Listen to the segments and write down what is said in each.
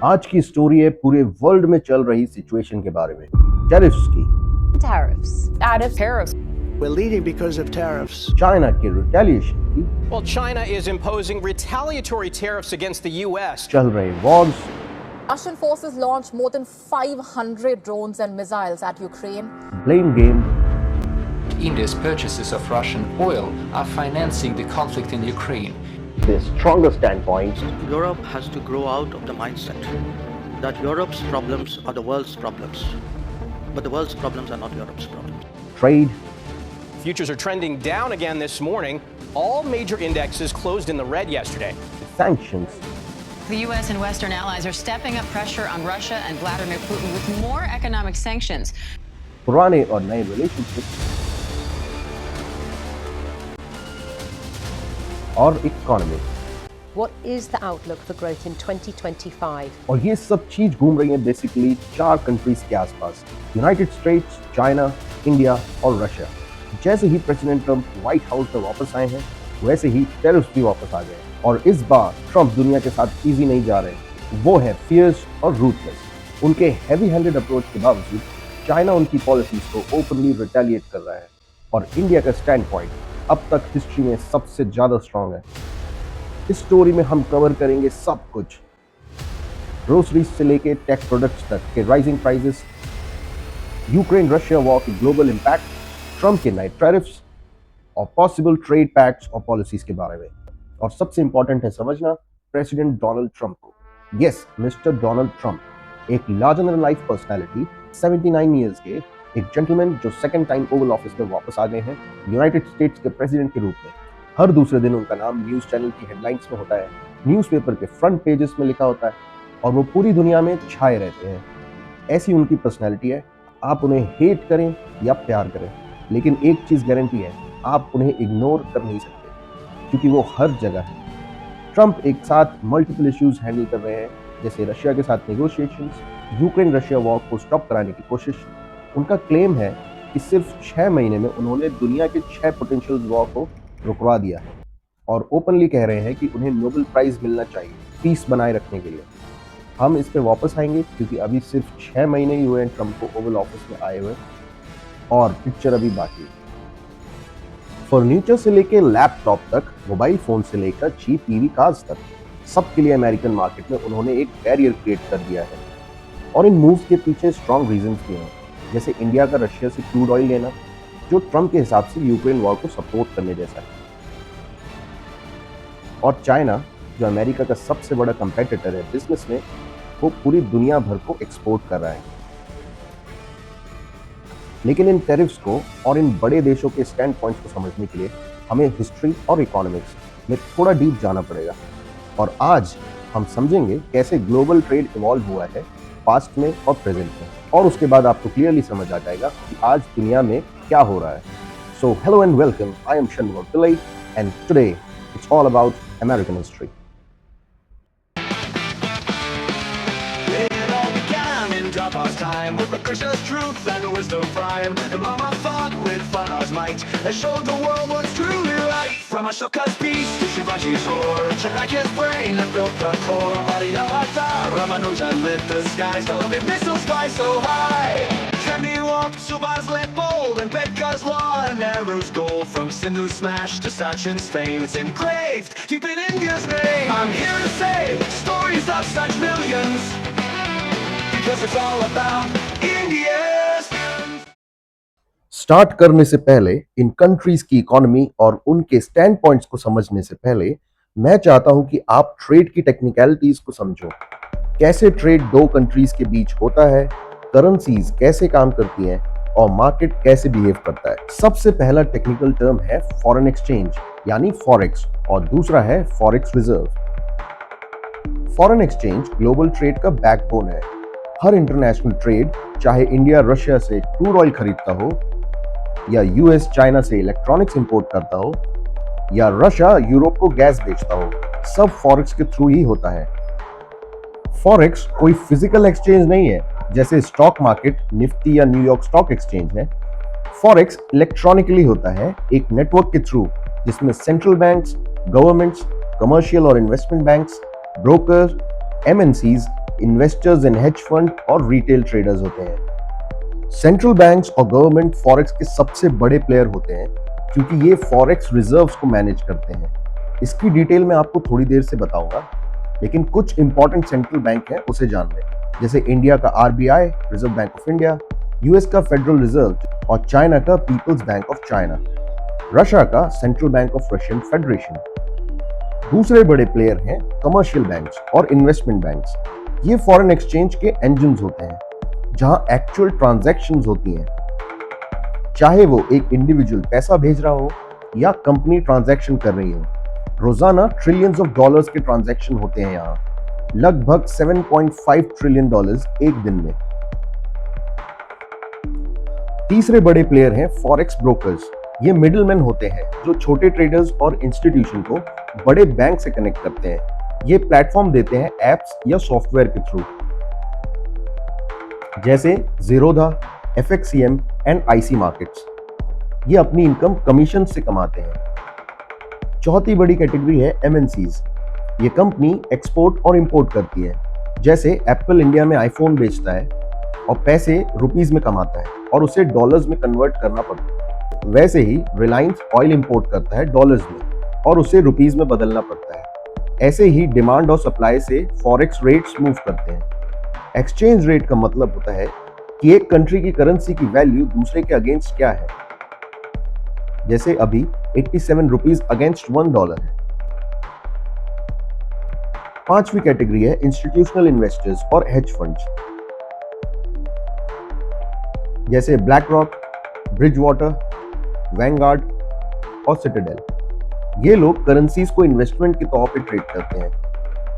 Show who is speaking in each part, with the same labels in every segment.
Speaker 1: आज की स्टोरी है पूरे वर्ल्ड में चल रही सिचुएशन के बारे में, टैरिफ्स की।
Speaker 2: Tariffs.
Speaker 3: We're leading because of tariffs.
Speaker 1: China के रिटेलिएशन की।
Speaker 4: Well, China is imposing retaliatory tariffs against the U.S.
Speaker 1: चल रहे Wars.
Speaker 2: Russian forces launched more than 500 drones and missiles at Ukraine.
Speaker 1: Blame game.
Speaker 5: India's purchases of Russian oil are financing the conflict in Ukraine.
Speaker 1: The stronger standpoint.
Speaker 3: Europe has to grow out of the mindset that Europe's problems are the world's problems. But the world's problems are not Europe's problems.
Speaker 1: Trade.
Speaker 4: Futures are trending down again this morning. All major indexes closed in the red yesterday.
Speaker 1: Sanctions.
Speaker 6: The U.S. and Western allies are stepping up pressure on Russia and Vladimir Putin with more economic sanctions.
Speaker 1: पुराने और नए relationship और economy.
Speaker 7: What is the outlook for growth in 2025?
Speaker 1: और ये सब चीज घूम रही है बेसिकली 4 कंट्रीज के आसपास, यूनाइटेड स्टेट्स, चाइना, इंडिया और रशिया। जैसे ही प्रेसिडेंट ट्रंप व्हाइट हाउस में वापस आए हैं, वैसे ही टेररिस्ट भी वापस आ गए और इस बार ट्रंप दुनिया के साथ इजी नहीं जा रहे। वो है फियर्स और रूथलेस। उनके हैवी हैंडेड अप्रोच के बावजूद चाइना उनकी पॉलिसीज को ओपनली रिटेलिएट कर रहा है और इंडिया का स्टैंड पॉइंट अब तक हिस्ट्री में सबसे ज्यादा स्ट्रांग है। इस स्टोरी में हम कवर करेंगे सब कुछ, ग्रोसरीज से लेके टेक प्रोडक्ट्स तक के rising prices, Ukraine Russia war की ग्लोबल इंपैक्ट, ट्रंप के नए टैरिफ्स और पॉसिबल ट्रेड पैक्ट्स और पॉलिसीज के बारे में। और सबसे इंपॉर्टेंट है समझना प्रेसिडेंट डोनाल्ड ट्रंप को। यस, मिस्टर डोनाल्ड ट्रंप, एक larger than life personality, 79 years के एक जेंटलमैन जो सेकंड टाइम ओवल ऑफिस में वापस आ गए हैं यूनाइटेड स्टेट्स के प्रेसिडेंट के रूप में। हर दूसरे दिन उनका नाम न्यूज चैनल की हेडलाइंस में होता है, न्यूज़पेपर के फ्रंट पेजेस में लिखा होता है और वो पूरी दुनिया में छाए रहते हैं। ऐसी उनकी पर्सनैलिटी है। आप उन्हें हेट करें या प्यार करें, लेकिन एक चीज गारंटी है, आप उन्हें इग्नोर कर नहीं सकते क्योंकि वो हर जगह है। ट्रंप एक साथ मल्टीपल इश्यूज हैंडल कर रहे हैं, जैसे रशिया के साथ नेगोशिएशंस, यूक्रेन रशिया वॉर को स्टॉप कराने की कोशिश। उनका क्लेम है कि सिर्फ 6 महीने में उन्होंने दुनिया के 6 पोटेंशियल वॉर को रुकवा दिया है और ओपनली कह रहे हैं कि उन्हें नोबेल प्राइज मिलना चाहिए पीस बनाए रखने के लिए। हम इस पे वापस आएंगे क्योंकि अभी सिर्फ 6 महीने ही हुए हैं ट्रंप को ओवल ऑफिस में आए हुए और पिक्चर अभी बाकी। फर्नीचर से लेकर लैपटॉप तक, मोबाइल फोन से लेकर चीप ईवी कार्स तक, सबके लिए अमेरिकन मार्केट में उन्होंने एक बैरियर क्रिएट कर दिया है। और इन मूव्स के पीछे स्ट्रॉन्ग रीजंस भी हैं, जैसे इंडिया का रशिया से क्रूड ऑयल लेना, जो ट्रंप के हिसाब से यूक्रेन वॉर को सपोर्ट करने जैसा है, और चाइना जो अमेरिका का सबसे बड़ा कंपेटिटर है बिजनेस में, वो पूरी दुनिया भर को एक्सपोर्ट कर रहा है। लेकिन इन टैरिफ्स को और इन बड़े देशों के स्टैंड पॉइंट्स को समझने के लिए हमें हिस्ट्री और इकोनॉमिक्स में थोड़ा डीप जाना पड़ेगा और आज हम समझेंगे कैसे ग्लोबल ट्रेड इवॉल्व हुआ है पास्ट में और प्रेजेंट में, और उसके बाद आपको क्लियरली समझ आ जाएगा कि आज दुनिया में क्या हो रहा है। So hello and welcome, I am Shanmuga Pillai and today it's all about American history.
Speaker 8: Time with the precious truth and wisdom prime, and mama fought with Fana's might, and showed the world what's truly right. From Ashoka's peace to Shivaji's sword, Chanakya's brain and built the core. Ariyabhata, Ramanuja lit the skies, the loving missiles fly so high. Trendy walked, Subhas lit bold, and Petka's law and Nehru's gold. From Sindhu's smash to Sachin's fame, it's engraved deep in India's name. I'm here to say stories of such millions, because it's all about India's.
Speaker 1: Start करने से पहले इन countries की economy और उनके stand points को समझने से पहले मैं चाहता हूं कि आप ट्रेड की टेक्निकलिटीज को समझो। कैसे ट्रेड दो कंट्रीज के बीच होता है, करेंसीज कैसे काम करती हैं और मार्केट कैसे बिहेव करता है। सबसे पहला टेक्निकल टर्म है फॉरेन एक्सचेंज यानी फॉरेक्स और दूसरा है forex reserve. Foreign exchange global trade का बैकबोन है। हर इंटरनेशनल ट्रेड, चाहे इंडिया रशिया से क्रूड ऑयल खरीदता हो या यूएस चाइना से इलेक्ट्रॉनिक्स इंपोर्ट करता हो या रशिया यूरोप को गैस बेचता हो, सब फॉरेक्स के थ्रू ही होता है। फॉरेक्स कोई फिजिकल एक्सचेंज नहीं है जैसे स्टॉक मार्केट, निफ्टी या न्यूयॉर्क स्टॉक एक्सचेंज है। फॉरेक्स इलेक्ट्रॉनिकली होता है एक नेटवर्क के थ्रू जिसमें सेंट्रल बैंक्स, गवर्नमेंट्स, कमर्शियल और investment banks, broker, MNCs, investors in hedge fund और रिटेल ट्रेडर्स होते हैं। सेंट्रल बैंक्स और गवर्नमेंट फॉरेक्स के सबसे बड़े प्लेयर होते हैं क्योंकि ये फॉरेक्स रिजर्व्स को मैनेज करते हैं। इसकी डिटेल मैं आपको थोड़ी देर से बताऊंगा, लेकिन कुछ इंपॉर्टेंट सेंट्रल बैंक हैं उसे जान लें, जैसे इंडिया का RBI, reserve bank of India, US का फेडरल रिजर्व और चाइना का people's bank of China, Russia का central bank of Russian federation. दूसरे बड़े प्लेयर हैं कमर्शियल बैंक्स और इन्वेस्टमेंट बैंक्स। ये फॉरेन एक्सचेंज के इंजन्स होते हैं जहां एक्चुअल ट्रांजैक्शंस होती हैं, चाहे वो एक इंडिविजुअल पैसा भेज रहा हो या कंपनी ट्रांजैक्शन कर रही हो। रोजाना ट्रिलियंस ऑफ डॉलर्स के ट्रांजैक्शन होते हैं यहाँ, लगभग 7.5 ट्रिलियन डॉलर्स एक दिन में। तीसरे बड़े प्लेयर हैं फॉरेक्स ब्रोकर्स। ये मिडिलमैन होते हैं जो छोटे ट्रेडर्स और इंस्टीट्यूशन को बड़े बैंक से कनेक्ट करते हैं। ये प्लेटफॉर्म देते हैं एप्स या सॉफ्टवेयर के थ्रू, जैसे Zerodha, FXCM and IC markets. ये अपनी इनकम कमीशन से कमाते हैं। चौथी बड़ी कैटेगरी है MNCs। ये कंपनी एक्सपोर्ट और इंपोर्ट करती है, जैसे एप्पल इंडिया में आईफोन बेचता है और पैसे रुपीस में कमाता है और उसे डॉलर्स में कन्वर्ट करना पड़ता है। वैसे ही रिलायंस ऑयल इंपोर्ट करता है डॉलर्स में और उसे रुपीस में बदलना पड़ता है। ऐसे ही डिमांड और सप्लाई से फॉरेक्स रेट्स मूव करते हैं। एक्सचेंज रेट का मतलब होता है कि एक कंट्री की करेंसी की वैल्यू दूसरे के अगेंस्ट क्या है। जैसे अभी 87 रुपीस अगेंस्ट $1 है। पांचवी कैटेगरी है इंस्टीट्यूशनल इन्वेस्टर्स और हेज फंड्स, जैसे ब्लैक रॉक, ब्रिजवाटर, वैंगार्ड और सिटाडेल। ये लोग करेंसीज को इन्वेस्टमेंट के तौर पे ट्रेड करते हैं,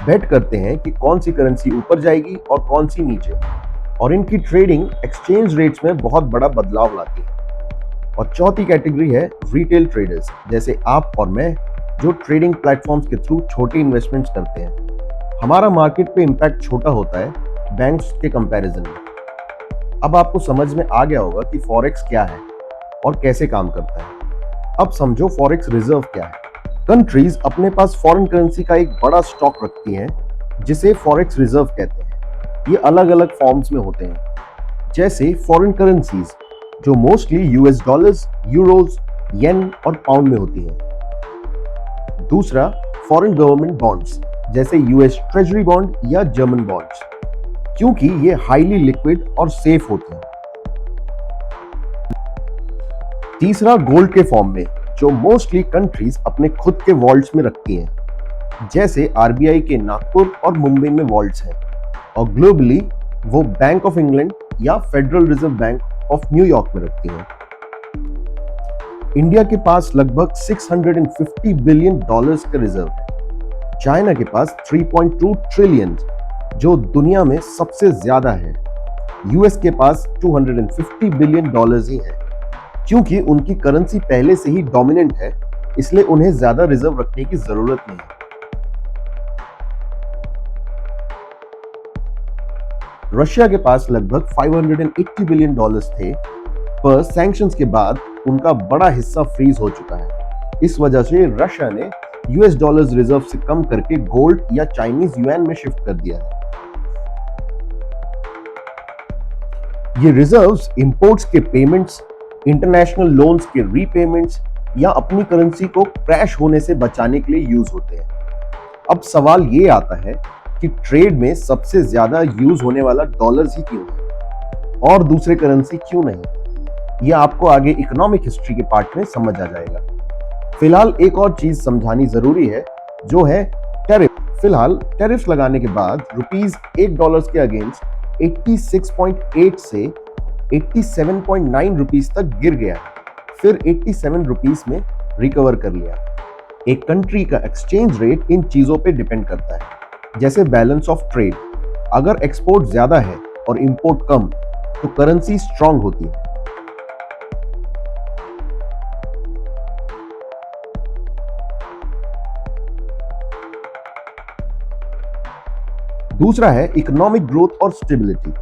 Speaker 1: बेट करते हैं कि कौन सी करेंसी ऊपर जाएगी और कौन सी नीचे, और इनकी ट्रेडिंग एक्सचेंज रेट्स में बहुत बड़ा बदलाव लाती है। और चौथी कैटेगरी है रिटेल ट्रेडर्स, जैसे आप और मैं, जो ट्रेडिंग प्लेटफॉर्म्स के थ्रू छोटे इन्वेस्टमेंट्स करते हैं। हमारा मार्केट पे इम्पैक्ट छोटा होता है बैंक्स के कंपैरिजन में। अब आपको समझ में आ गया होगा कि फॉरेक्स क्या है और कैसे काम करता है। अब समझो फॉरेक्स रिजर्व क्या है। कंट्रीज अपने पास फॉरेन करेंसी का एक बड़ा स्टॉक रखती हैं, जिसे फॉरेक्स रिजर्व कहते हैं। ये अलग अलग फॉर्म्स में होते हैं, जैसे फॉरेन करेंसीज जो मोस्टली यूएस डॉलर्स, यूरोज, येन और पाउंड में होती हैं। दूसरा फॉरेन गवर्नमेंट बॉन्ड्स, जैसे यूएस ट्रेजरी बॉन्ड या जर्मन बॉन्ड्स, क्योंकि ये हाईली लिक्विड और सेफ होते हैं। तीसरा गोल्ड के फॉर्म में, जो मोस्टली कंट्रीज अपने खुद के वॉल्ट्स में रखती हैं, जैसे आरबीआई के नागपुर और मुंबई में वॉल्ट्स हैं, और ग्लोबली वो बैंक ऑफ इंग्लैंड या federal reserve bank of New York में रखती हैं। इंडिया के पास लगभग $650 बिलियन का रिजर्व है। चाइना के पास 3.2 ट्रिलियन, जो दुनिया में सबसे ज्यादा है। यूएस के पास $250 बिलियन ही है। क्योंकि उनकी करेंसी पहले से ही डोमिनेंट है, इसलिए उन्हें ज्यादा रिजर्व रखने की जरूरत नहीं है। रशिया के पास लगभग $580 बिलियन थे, पर सैंक्शंस के बाद उनका बड़ा हिस्सा फ्रीज हो चुका है। इस वजह से रशिया ने यूएस डॉलर्स रिजर्व से कम करके गोल्ड या चाइनीज युआन में शिफ्ट कर दिया है। ये रिजर्व्स इंपोर्ट्स के पेमेंट्स, इंटरनेशनल लोन्स के रीपेमेंट्स या अपनी करेंसी को क्रैश होने से बचाने के लिए यूज होते हैं। अब सवाल ये आता है कि ट्रेड में सबसे ज्यादा यूज होने वाला डॉलर्स ही क्यों है और दूसरे करेंसी क्यों नहीं? यह आपको आगे इकोनॉमिक हिस्ट्री के पार्ट में समझ आ जाएगा। फिलहाल एक और चीज समझानी जरूरी है, जो है टैरिफ। फिलहाल टैरिफ्स लगाने के बाद रुपीस $1 के अगेंस्ट 86.8 से 87.9 रुपीस तक गिर गया, फिर 87 रुपीस में रिकवर कर लिया। एक कंट्री का एक्सचेंज रेट इन चीजों पे डिपेंड करता है, जैसे बैलेंस ऑफ ट्रेड। अगर एक्सपोर्ट ज्यादा है और इंपोर्ट कम, तो करेंसी स्ट्रांग होती है। दूसरा है इकोनॉमिक ग्रोथ और स्टेबिलिटी।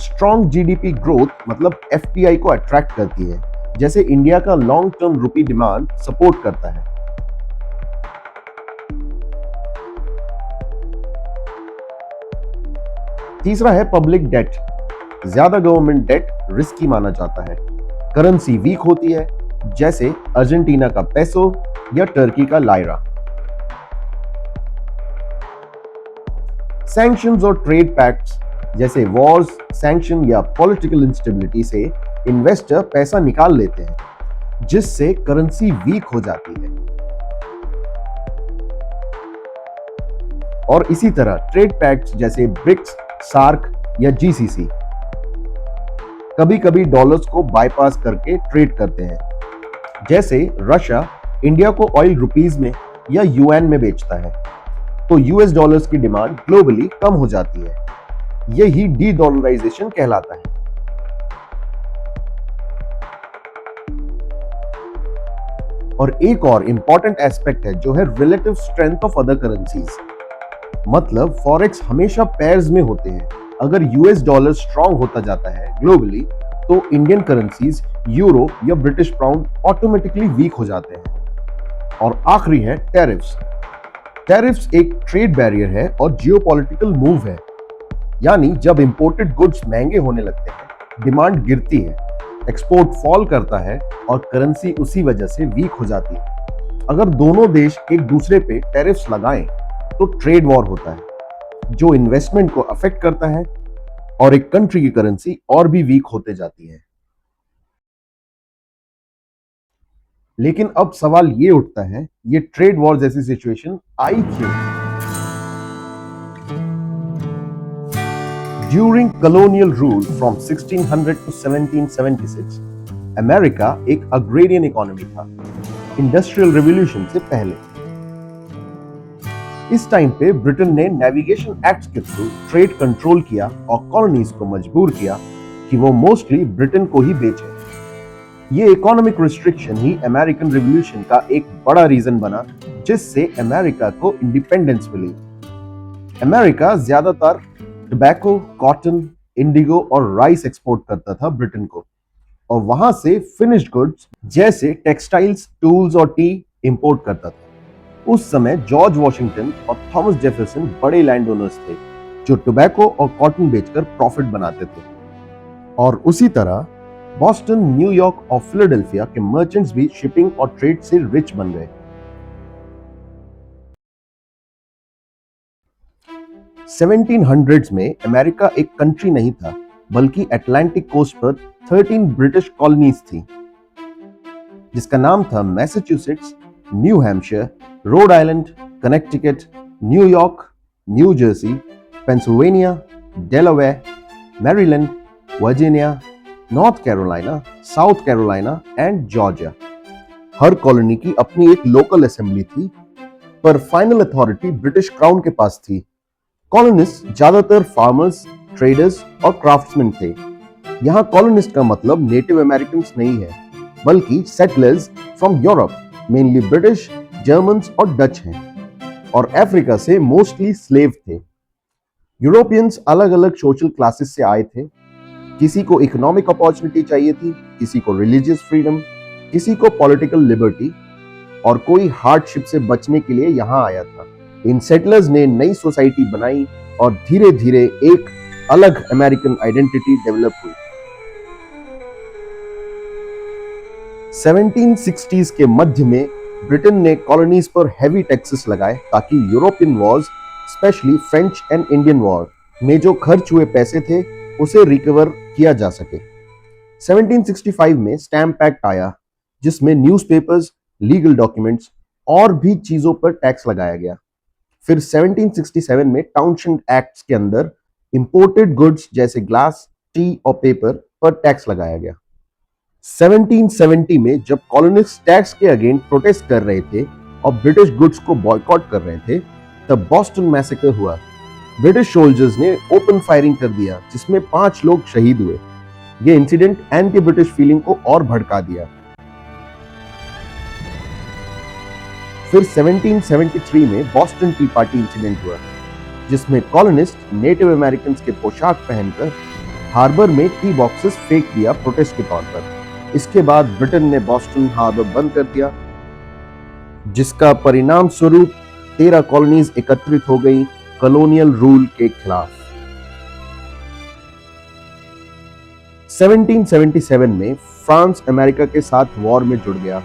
Speaker 1: स्ट्रांग जीडीपी ग्रोथ मतलब एफपीआई को अट्रैक्ट करती है, जैसे इंडिया का लॉन्ग टर्म रुपी डिमांड सपोर्ट करता है। तीसरा है पब्लिक डेट। ज्यादा गवर्नमेंट डेट रिस्की माना जाता है। करेंसी वीक होती है, जैसे अर्जेंटीना का पेसो या टर्की का लायरा। सैंक्शंस और ट्रेड पैक्ट्स जैसे वॉर्स, सैंक्शन या पॉलिटिकल इंस्टेबिलिटी से इन्वेस्टर पैसा निकाल लेते हैं, जिससे करेंसी वीक हो जाती है। और इसी तरह ट्रेड पैक्ट्स जैसे ब्रिक्स, सार्क या जीसीसी कभी कभी डॉलर्स को बाईपास करके ट्रेड करते हैं। जैसे रशिया इंडिया को ऑयल रुपीस में या यूएन में बेचता है, तो यूएस डॉलर्स की डिमांड ग्लोबली कम हो जाती है। यही डी डॉलराइजेशन कहलाता है। और एक और इंपॉर्टेंट एस्पेक्ट है जो है relative strength of other currencies. मतलब फॉरेक्स हमेशा पेयर्स में होते हैं। अगर यूएस डॉलर स्ट्रांग होता जाता है ग्लोबली, तो इंडियन करेंसीज, यूरो या ब्रिटिश पाउंड ऑटोमेटिकली वीक हो जाते हैं। और आखिरी है टैरिफ्स। टैरिफ्स एक ट्रेड बैरियर है और जियोपॉलिटिकल मूव है। यानी जब इंपोर्टेड गुड्स महंगे होने लगते हैं, डिमांड गिरती है, एक्सपोर्ट फॉल करता है और करेंसी उसी वजह से वीक हो जाती है। अगर दोनों देश एक दूसरे पे टैरिफ्स लगाएं, तो ट्रेड वॉर होता है, जो इन्वेस्टमेंट को अफेक्ट करता है और एक कंट्री की करेंसी और भी वीक होते जाती है। लेकिन अब सवाल ये उठता है, ये ट्रेड वॉर जैसी सिचुएशन आई क्यों? During colonial rule from 1600 to 1776, America एक अग्रेरियन इकोनॉमी था, इंडस्ट्रियल रिवॉल्यूशन से पहले। इस टाइम पे ब्रिटेन ने नेविगेशन एक्ट के थ्रू ट्रेड कंट्रोल किया और कॉलोनीज को मजबूर किया कि वो मोस्टली ब्रिटेन को ही बेचे। ये इकोनॉमिक रिस्ट्रिक्शन ही अमेरिकन रिवॉल्यूशन का एक बड़ा रीजन बना, जिससे अमेरिका को इंडिपेंडेंस मिली। अमेरिका ज्यादातर टोबैको, कॉटन, इंडिगो और राइस एक्सपोर्ट करता था ब्रिटेन को, और वहां से फिनिश्ड गुड्स जैसे टेक्सटाइल्स, टूल्स और टी इंपोर्ट करता था। उस समय जॉर्ज वॉशिंगटन और थॉमस जेफरसन बड़े लैंड ओनर्स थे, जो टोबैको और कॉटन बेचकर प्रॉफिट बनाते थे। और उसी तरह बॉस्टन, न्यूयॉर्क और फिलाडेल्फिया के मर्चेंट्स भी शिपिंग और ट्रेड से रिच बन गए। 1700s में अमेरिका एक कंट्री नहीं था, बल्कि अटलांटिक कोस्ट पर 13 ब्रिटिश कॉलोनीज थी, जिसका नाम था Massachusetts, new Hampshire, Rhode Island, Connecticut, New York, new Jersey, Pennsylvania, Delaware, Maryland, Virginia, north Carolina, south Carolina and Georgia. Her colony की अपनी एक लोकल असेंबली थी, पर फाइनल अथॉरिटी ब्रिटिश क्राउन के पास थी। कॉलोनिस्ट ज्यादातर फार्मर्स, ट्रेडर्स और क्राफ्ट्समैन थे। यहाँ कॉलोनिस्ट का मतलब नेटिव अमेरिकन नहीं है, बल्कि settlers from Europe, mainly British, Germans और डच हैं, और अफ्रीका से मोस्टली स्लेव थे। यूरोपियंस अलग अलग सोशल क्लासेस से आए थे। किसी को इकोनॉमिक अपॉर्चुनिटी चाहिए थी, किसी को रिलीजियस फ्रीडम, किसी को पॉलिटिकल लिबर्टी, और कोई हार्डशिप से बचने के लिए यहाँ आया था। इन सेटलर्स ने नई सोसाइटी बनाई और धीरे धीरे एक अलग अमेरिकन आइडेंटिटी डेवलप हुई। 1760s के मध्य में ब्रिटेन ने कॉलोनीज पर हैवी टैक्सेस लगाए, ताकि European Wars, specially French and Indian war में जो खर्च हुए पैसे थे, उसे रिकवर किया जा सके। 1765 में स्टैम्प एक्ट आया, जिसमें न्यूज़पेपर्स, लीगल डॉक्यूमेंट्स और भी चीजों पर टैक्स लगाया गया। फिर 1767 में टाउनशिप एक्ट्स के अंदर इंपोर्टेड गुड्स जैसे ग्लास, टी और पेपर पर टैक्स लगाया गया। 1770 में जब कॉलोनिस्ट टैक्स के अगेंस्ट प्रोटेस्ट कर रहे थे और ब्रिटिश गुड्स को बॉयकॉट कर रहे थे, तब बॉस्टन मैसेकर हुआ। ब्रिटिश सोल्जर्स ने ओपन फायरिंग कर दिया, जिसमें 5 लोग शहीद हुए। यह इंसिडेंट एंटी ब्रिटिश फीलिंग को और भड़का दिया। फिर 1773 में बॉस्टन टी पार्टी इंसिडेंट हुआ, जिसमें कॉलोनिस्ट नेटिव अमेरिकन के पोशाक पहनकर हार्बर में टी बॉक्सेस फेंक दिया प्रोटेस्ट के तौर पर। इसके बाद ब्रिटेन ने बॉस्टन हार्बर बंद कर दिया, जिसका परिणाम स्वरूप 13 कॉलोनीज एकत्रित हो गई कॉलोनियल रूल के खिलाफ। 1777 में फ्रांस अमेरिका के साथ वॉर में जुड़ गया।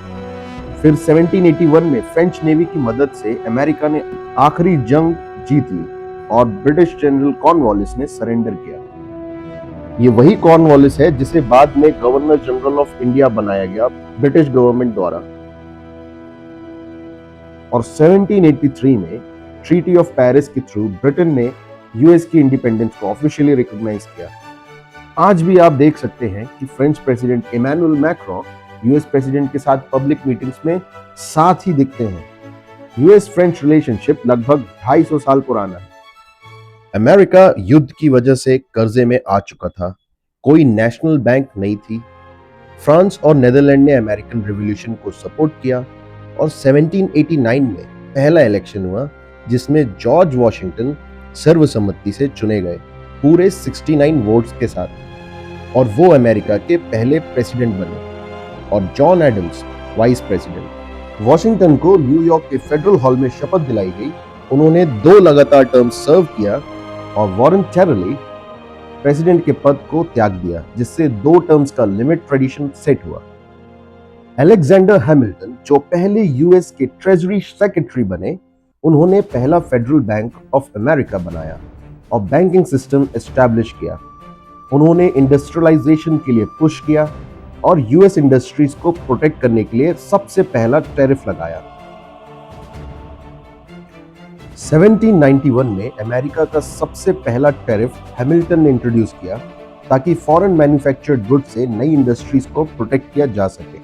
Speaker 1: फिर 1781 में फ्रेंच नेवी की मदद से अमेरिका ने आखिरी जंग जीत ली और ब्रिटिश जनरल कॉर्नवालिस ने सरेंडर किया। ये वही कॉर्नवालिस है जिसे बाद में गवर्नर जनरल ऑफ इंडिया बनाया गया ब्रिटिश गवर्नमेंट द्वारा। और 1783 में ट्रीटी ऑफ पेरिस के थ्रू ब्रिटेन ने यूएस की इंडिपेंडेंस को ऑफिशियली रिकॉग्नाइज किया। आज भी आप देख सकते हैं कि French president Emmanuel Macron US president के साथ पब्लिक मीटिंग्स में साथ ही दिखते हैं। यूएस फ्रेंच रिलेशनशिप लगभग 250 साल पुराना है। अमेरिका युद्ध की वजह से कर्जे में आ चुका था, कोई नेशनल बैंक नहीं थी। फ्रांस और नेदरलैंड ने अमेरिकन रिवॉल्यूशन को सपोर्ट किया और 1789 में पहला इलेक्शन हुआ जिसमें जॉर्ज वॉशिंगटन सर्वसम्मति से चुने गए पूरे 69 वोट्स के साथ, और वो अमेरिका के पहले प्रेसिडेंट बने और John Adams vice president. Washington को न्यूयॉर्क के फेडरल हॉल में शपथ दिलाई गई। उन्होंने 2 लगातार टर्म सर्व किया और वॉलंटरली प्रेसिडेंट के पद को त्याग दिया, जिससे 2 टर्म्स का लिमिट ट्रेडिशन सेट हुआ। अलेक्जेंडर हैमिल्टन जो पहले यूएस के ट्रेजरी सेक्रेटरी बने, उन्होंने पहला फेडरल बैंक ऑफ अमेरिका बनाया और बैंकिंग सिस्टम एस्टैब्लिश किया। उन्होंने इंडस्ट्रियलाइजेशन के लिए पुश किया और यूएस इंडस्ट्रीज को प्रोटेक्ट करने के लिए सबसे पहला टैरिफ लगाया। 1791 में अमेरिका का सबसे पहला टैरिफ हैमिल्टन ने इंट्रोड्यूस किया ताकि फॉरेन मैन्युफैक्चर्ड गुड से नई इंडस्ट्रीज को प्रोटेक्ट किया जा सके।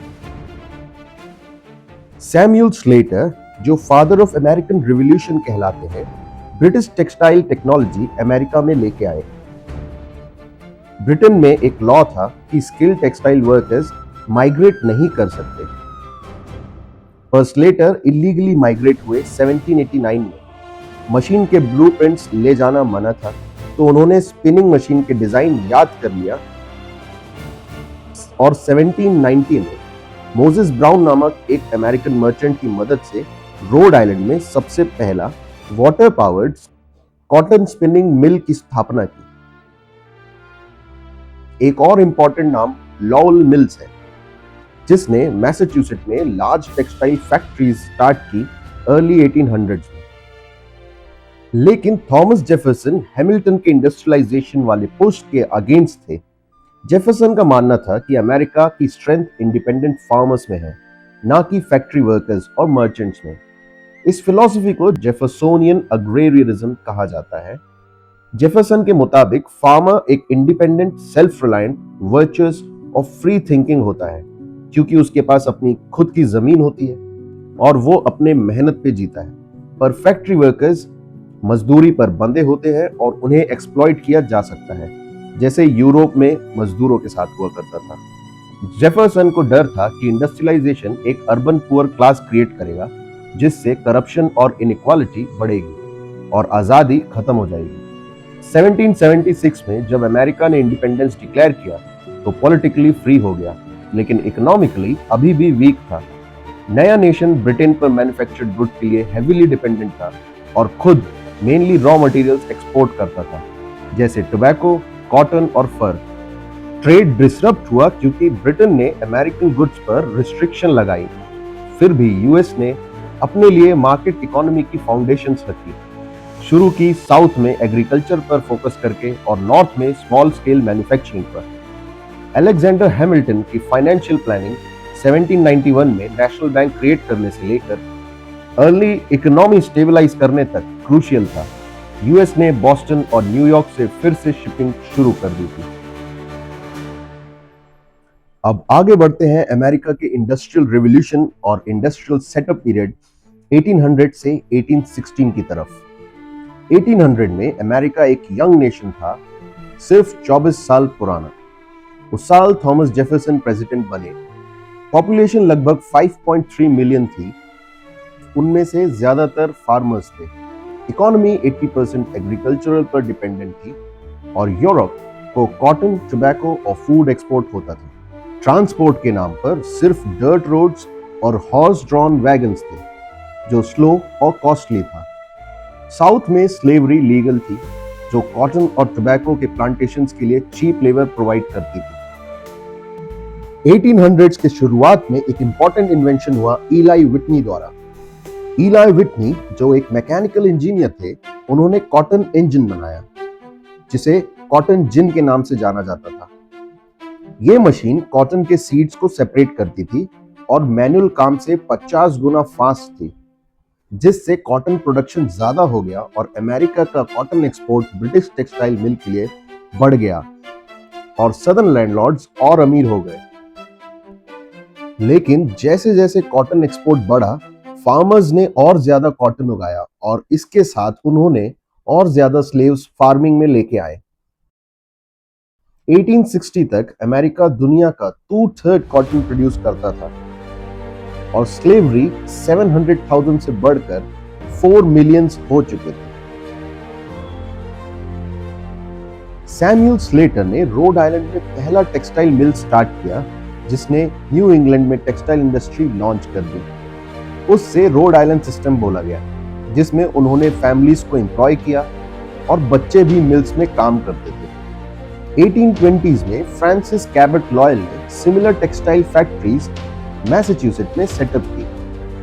Speaker 1: सैमुअल स्लेटर जो फादर ऑफ अमेरिकन रिवॉल्यूशन कहलाते हैं, ब्रिटिश टेक्सटाइल टेक्नोलॉजी अमेरिका में लेके आए। ब्रिटेन में एक लॉ था कि स्किल्ड टेक्सटाइल वर्कर्स माइग्रेट नहीं कर सकते, पर स्लेटर इलीगली माइग्रेट हुए 1789 में। मशीन के ब्लूप्रिंट्स ले जाना मना था, तो उन्होंने स्पिनिंग मशीन के डिजाइन याद कर लिया और 1790 में मोसेस ब्राउन नामक एक अमेरिकन मर्चेंट की मदद से रोड आइलैंड में सबसे पहला water powered cotton spinning mill की स्थापना की। एक और इंपॉर्टेंट नाम लॉवल मिल्स है, जिसने मैसाचुसेट्स में लार्ज टेक्सटाइल फैक्ट्रीज स्टार्ट की अर्ली 1800s में। लेकिन थॉमस जेफरसन हैमिल्टन के इंडस्ट्रियलाइजेशन वाले पुश के अगेंस्ट थे। जेफरसन का मानना था कि अमेरिका की स्ट्रेंथ इंडिपेंडेंट फार्मर्स में है, ना कि फैक्ट्री वर्कर्स और मर्चेंट्स में। इस फिलॉसफी को जेफरसोनियन अग्रेरियनिज्म कहा जाता है। जेफरसन के मुताबिक फार्मर एक इंडिपेंडेंट, सेल्फ रिलायंट, वर्चुअस और फ्री थिंकिंग होता है, क्योंकि उसके पास अपनी खुद की जमीन होती है और वो अपने मेहनत पे जीता है। पर फैक्ट्री वर्कर्स मजदूरी पर बंधे होते हैं और उन्हें एक्सप्लॉइट किया जा सकता है, जैसे यूरोप में मजदूरों के साथ हुआ करता था। जेफरसन को डर था कि इंडस्ट्रियलाइजेशन एक अर्बन पुअर क्लास क्रिएट करेगा, जिससे करप्शन और इनइक्वालिटी बढ़ेगी और आजादी खत्म हो जाएगी। 1776 में जब अमेरिका ने इंडिपेंडेंस डिक्लेयर किया तो पॉलिटिकली फ्री हो गया, लेकिन इकोनॉमिकली अभी भी वीक था। नया नेशन ब्रिटेन पर मैन्युफैक्चर्ड गुड के लिए हेवीली डिपेंडेंट था और खुद मेनली रॉ मटेरियल्स एक्सपोर्ट करता था, जैसे टोबैको, कॉटन और फर। ट्रेड डिसरप्ट हुआ क्योंकि ब्रिटेन ने अमेरिकन गुड्स पर रिस्ट्रिक्शन लगाई। फिर भी यूएस ने अपने लिए मार्केट इकोनॉमी की फाउंडेशंस रखी। शुरू की साउथ में एग्रीकल्चर पर फोकस करके और नॉर्थ में स्मॉल स्केल मैन्युफैक्चरिंग पर। अलेक्जेंडर हैमिल्टन की फाइनेंशियल प्लानिंग 1791 में नेशनल बैंक क्रिएट करने से लेकर अर्ली इकोनॉमी स्टेबलाइज करने तक क्रूशियल था। यूएस ने बॉस्टन और न्यूयॉर्क से फिर से शिपिंग शुरू कर दी थी। अब आगे बढ़ते हैं अमेरिका के इंडस्ट्रियल रिवॉल्यूशन और इंडस्ट्रियल सेटअप पीरियड 1800 से 1816 की तरफ। 1800 में अमेरिका एक यंग नेशन था, सिर्फ 24 साल पुराना। उस साल थॉमस जेफरसन प्रेसिडेंट बने। पॉपुलेशन लगभग 5.3 मिलियन थी, उनमें से ज्यादातर फार्मर्स थे। इकोनॉमी 80% एग्रीकल्चरल पर डिपेंडेंट थी और यूरोप को कॉटन, टोबैको और फूड एक्सपोर्ट होता था। ट्रांसपोर्ट के नाम पर सिर्फ डर्ट रोड्स और हॉर्स ड्रॉन वैगन्स थे, जो स्लो और कॉस्टली था। साउथ में स्लेवरी लीगल थी, जो कॉटन और टोबैको के प्लांटेशंस के लिए चीप लेबर प्रोवाइड करती थी। 1800s के शुरुआत में एक इंपॉर्टेंट इन्वेंशन हुआ इलाई विटनी द्वारा। इलाई विटनी जो एक मैकेनिकल इंजीनियर थे, उन्होंने कॉटन इंजन बनाया जिसे कॉटन जिन के नाम से जाना जाता था। यह मशीन कॉटन के सीड्स को सेपरेट करती थी और मैनुअल काम से 50 गुना फास्ट थी, जिससे कॉटन प्रोडक्शन ज्यादा हो गया और अमेरिका का cotton export British textile mill के लिए बढ़ गया और सदर्न लैंडलॉर्ड्स और अमीर हो गए। लेकिन जैसे जैसे कॉटन एक्सपोर्ट बढ़ा, फार्मर्स ने और ज्यादा कॉटन उगाया और इसके साथ उन्होंने और ज्यादा स्लेव्स फार्मिंग में लेके आए। 1860 तक अमेरिका दुनिया का 2/3 कॉटन प्रोड्यूस करता था और स्लेवरी 700,000 से बढ़कर 4 मिलियन हो चुके थे। सैमुअल स्लेटर ने रोड आइलैंड में पहला टेक्सटाइल मिल स्टार्ट किया, जिसने न्यू इंग्लैंड में टेक्सटाइल इंडस्ट्री लॉन्च कर दी। उससे रोड आइलैंड सिस्टम बोला गया, जिसमें उन्होंने फैमिलीज को एम्प्लॉय किया और बच्चे भी मिल्स में काम करते थे। 1820s में फ्रांसिस कैबट लॉयल ने सिमिलर टेक्सटाइल फैक्ट्रीज मैसाचुसेट्स में सेटअप की।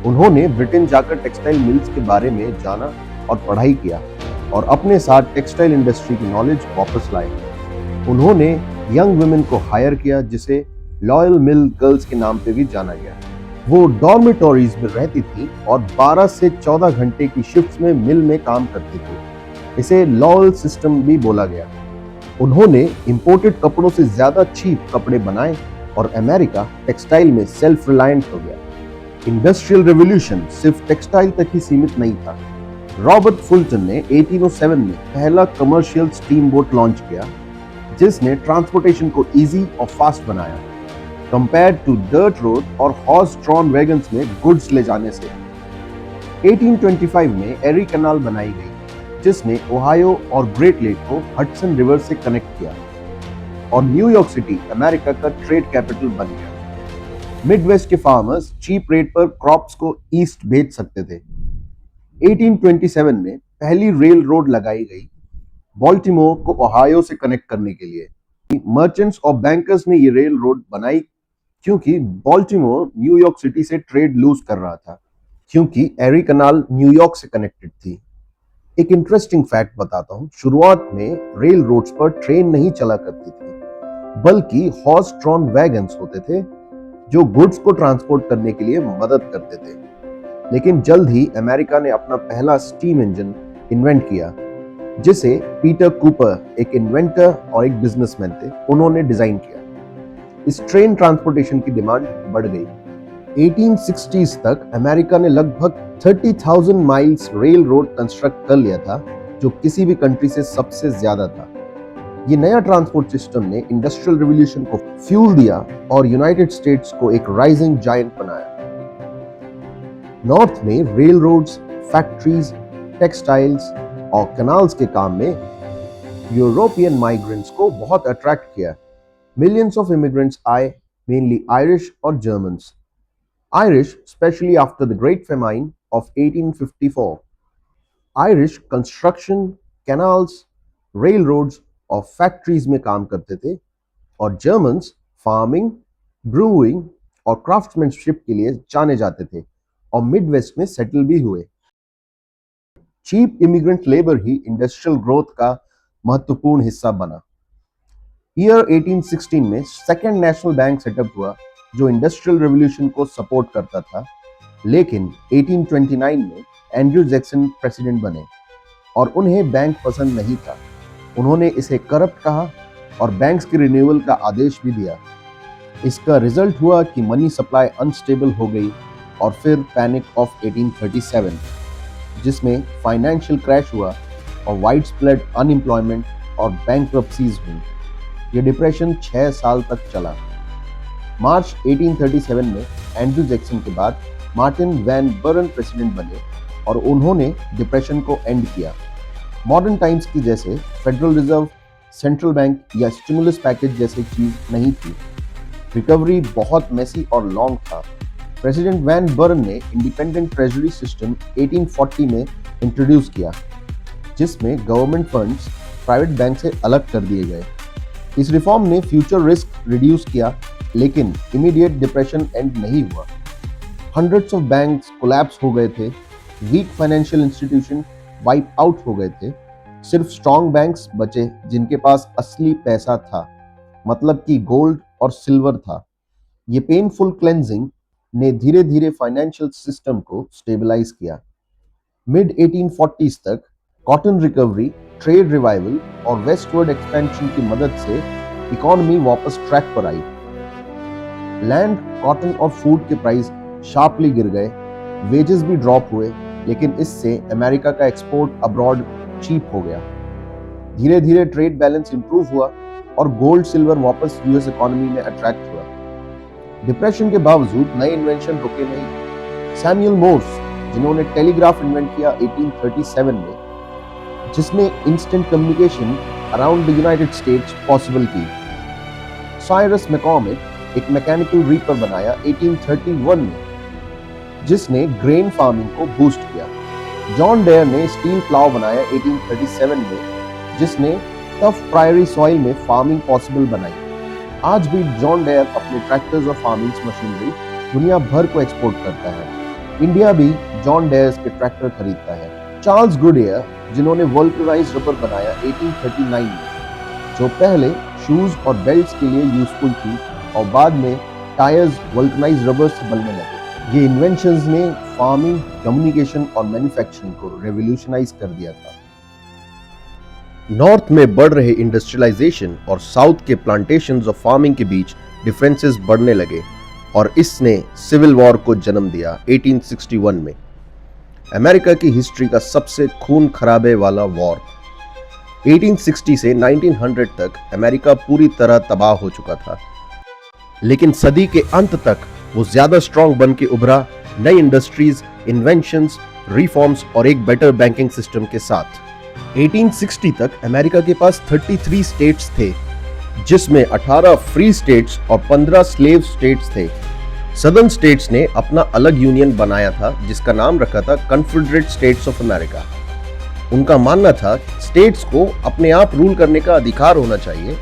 Speaker 1: उन्होंने ब्रिटेन जाकर टेक्सटाइल मिल्स के बारे में जाना और पढ़ाई किया और अपने साथ टेक्सटाइल इंडस्ट्री की नॉलेज वापस लाए। उन्होंने यंग वुमेन को हायर किया, जिसे लॉयल मिल गर्ल्स के नाम पे भी जाना गया। वो डॉर्मेटोरीज में रहती थी और 12 से 14 घंटे की शिफ्ट्स में मिल में काम करती थी। इसे लॉयल सिस्टम भी बोला गया। उन्होंने इंपोर्टेड कपड़ों से ज्यादा चीप कपड़े बनाए और अमेरिका टेक्सटाइल में सेल्फ रिलायंट हो गया। इंडस्ट्रियल रेवोल्यूशन सिर्फ टेक्सटाइल तक ही सीमित नहीं था। रॉबर्ट फुल्टन ने 1807 में पहला कमर्शियल स्टीम बोट लॉन्च किया, जिसने ट्रांसपोर्टेशन को इजी और फास्ट बनाया कंपेयर टू डर्ट रोड और हॉर्स ड्रॉन वैगन्स में गुड्स ले जाने से। 1825 में एरी कैनाल बनाई गई, जिसने ओहायो और ग्रेट लेक को हडसन रिवर से कनेक्ट किया और न्यूयॉर्क सिटी अमेरिका का ट्रेड कैपिटल बन गया। मिडवेस्ट के फार्मर्स चीप रेट पर क्रॉप्स को ईस्ट भेज सकते थे। 1827 में पहली रेल रोड लगाई गई, बॉल्टिमोर को ओहायो से कनेक्ट करने के लिए। मर्चेंट्स और बैंकर्स ने ये रेल रोड बनाई क्योंकि बॉल्टिमोर न्यूयॉर्क सिटी से ट्रेड लूज कर रहा था, क्योंकि एरी कैनाल न्यूयॉर्क से कनेक्टेड थी। एक इंटरेस्टिंग फैक्ट बताता हूं, शुरुआत में रेल रोड्स पर ट्रेन नहीं चला करती थी, बल्कि हॉर्स ड्रॉन वैगन्स होते थे जो गुड्स को ट्रांसपोर्ट करने के लिए मदद करते थे। लेकिन जल्द ही अमेरिका ने अपना पहला स्टीम इंजन इन्वेंट किया, जिसे पीटर कूपर, एक इन्वेंटर और एक बिजनेसमैन थे, उन्होंने डिजाइन किया। इस ट्रेन ट्रांसपोर्टेशन की डिमांड बढ़ गई। 1860s तक अमेरिका ने लगभग 30,000 माइल्स रेल रोड कंस्ट्रक्ट कर लिया था, जो किसी भी कंट्री से सबसे ज्यादा था। ये नया ट्रांसपोर्ट सिस्टम ने इंडस्ट्रियल रिवॉल्यूशन को फ्यूल दिया और यूनाइटेड स्टेट्स को एक राइजिंग जायंट बनाया। नॉर्थ में रेल रोड्स, फैक्ट्रीज, टेक्सटाइल्स और कैनाल्स के काम में यूरोपियन माइग्रेंट्स को बहुत अट्रैक्ट किया। मिलियंस ऑफ इमिग्रेंट्स आए, मेनली आयरिश और Germans. Irish, especially after the Great Famine of 1854. Irish construction, canals, railroads और factories में काम करते थे और Germans farming, brewing और craftsmanship के लिए जाने जाते थे और मिडवेस्ट में सेटल भी हुए। चीप इमिग्रेंट लेबर ही इंडस्ट्रियल ग्रोथ का महत्वपूर्ण हिस्सा बना। ईयर 1816 में सेकेंड नेशनल बैंक सेटअप हुआ, जो इंडस्ट्रियल रेवोल्यूशन को सपोर्ट करता था। लेकिन 1829 में एंड्रयू जैक्सन प्रेसिडेंट बने और उन्हें बैंक पसंद नहीं था। उन्होंने इसे करप्ट कहा और बैंक्स के रिन्यूअल का आदेश भी दिया। इसका रिजल्ट हुआ कि मनी सप्लाई अनस्टेबल हो गई और फिर पैनिक ऑफ 1837, जिसमें फाइनेंशियल क्रैश हुआ और वाइड स्प्रेड अनएम्प्लॉयमेंट और बैंक्रप्सीज हुई। ये डिप्रेशन 6 साल तक चला। मार्च 1837 में एंड्रयू जैक्सन के बाद मार्टिन वैन बरन प्रेसिडेंट बने और उन्होंने डिप्रेशन को एंड किया। मॉडर्न टाइम्स की जैसे फेडरल रिजर्व, सेंट्रल बैंक या स्टिमुलस पैकेज जैसी चीज नहीं थी। रिकवरी बहुत मेसी और लॉन्ग था। प्रेसिडेंट वैन बरन ने इंडिपेंडेंट ट्रेजरी सिस्टम 1840 में इंट्रोड्यूस किया, जिसमें गवर्नमेंट फंड्स प्राइवेट बैंक से अलग कर दिए गए। इस रिफॉर्म ने फ्यूचर रिस्क रिड्यूस किया लेकिन इमीडिएट डिप्रेशन एंड नहीं हुआ। हंड्रेड्स ऑफ बैंक्स कोलैप्स हो गए थे, weak financial institution wipe out हो गए थे। सिर्फ स्ट्रॉन्ग बैंक्स बचे जिनके पास असली पैसा था, मतलब कि गोल्ड और सिल्वर था। ये पेनफुल क्लेंजिंग ने धीरे धीरे फाइनेंशियल सिस्टम को स्टेबलाइज किया। मिड 1840s तक कॉटन रिकवरी, ट्रेड रिवाइवल और वेस्टवर्ड एक्सपेंशन की मदद से इकोनॉमी वापस ट्रैक पर आई। लैंड, कॉटन और फूड के प्राइस शार्पली गिर गए, वेजेस भी ड्रॉप हुए, लेकिन इससे अमेरिका का एक्सपोर्ट अब्रॉड चीप हो गया। धीरे धीरे ट्रेड बैलेंस इंप्रूव हुआ और गोल्ड सिल्वर वापस यूएस इकोनॉमी में अट्रैक्ट हुआ। डिप्रेशन के बावजूद नए इन्वेंशन रुके नहीं। सैमुअल मोर्स, जिन्होंने टेलीग्राफ इन्वेंट किया 1837 में, जिसने instant communication around the United states possible की। साइरस मैकॉर्मिक एक मैकेनिकल रीपर बनाया 1831 में, जिसने ग्रेन फार्मिंग को बूस्ट किया। जॉन डेयर ने स्टील प्लाव बनाया 1837 में, जिसने टफ प्रायरी सॉइल में फार्मिंग पॉसिबल बनाई। आज भी जॉन डेयर अपने ट्रैक्टर्स और फार्मिंग मशीनरी दुनिया भर को एक्सपोर्ट करता है। इंडिया भी जॉन डेयर्स के ट्रैक्टर खरीदता है। चार्ल्स गुडियर, जिन्होंने वल्कनाइज्ड रबर बनाया 1839 में, जो पहले शूज और बेल्ट्स के लिए यूजफुल थी और बाद में टायर्स वल्कनाइज्ड रबर से बनने लगे। ये इन्वेंशंस ने फार्मिंग, कम्युनिकेशन और मैन्युफैक्चरिंग को रेवोल्यूशनाइज कर दिया था। नॉर्थ में बढ़ रहे इंडस्ट्रियलाइजेशन और साउथ के प्लांटेशंस ऑफ फार्मिंग के बीच डिफरेंसेस बढ़ने लगे और इसने सिविल वॉर को जन्म दिया 1861 में। अमेरिका की हिस्ट्री का सबसे खून खराबे वाला वॉर। 1860 से 1900 तक अमेरिका पूरी तरह तबाह हो चुका था, लेकिन सदी के अंत तक वो ज्यादा स्ट्रॉन्ग बन के उभरा, नई इंडस्ट्रीज, इन्वेंशंस, रिफॉर्म्स और एक बेटर बैंकिंग सिस्टम के साथ। 1860 तक अमेरिका के पास 33 स्टेट्स थे, जिसमें 18 फ्री स्टेट्स और 15 स्लेव स्टेट्स थे। सदर्न स्टेट्स ने अपना अलग यूनियन बनाया था, जिसका नाम रखा था कन्फेडरेट स्टेट्स ऑफ अमेरिका। उनका मानना था स्टेट्स को अपने आप रूल करने का अधिकार होना चाहिए,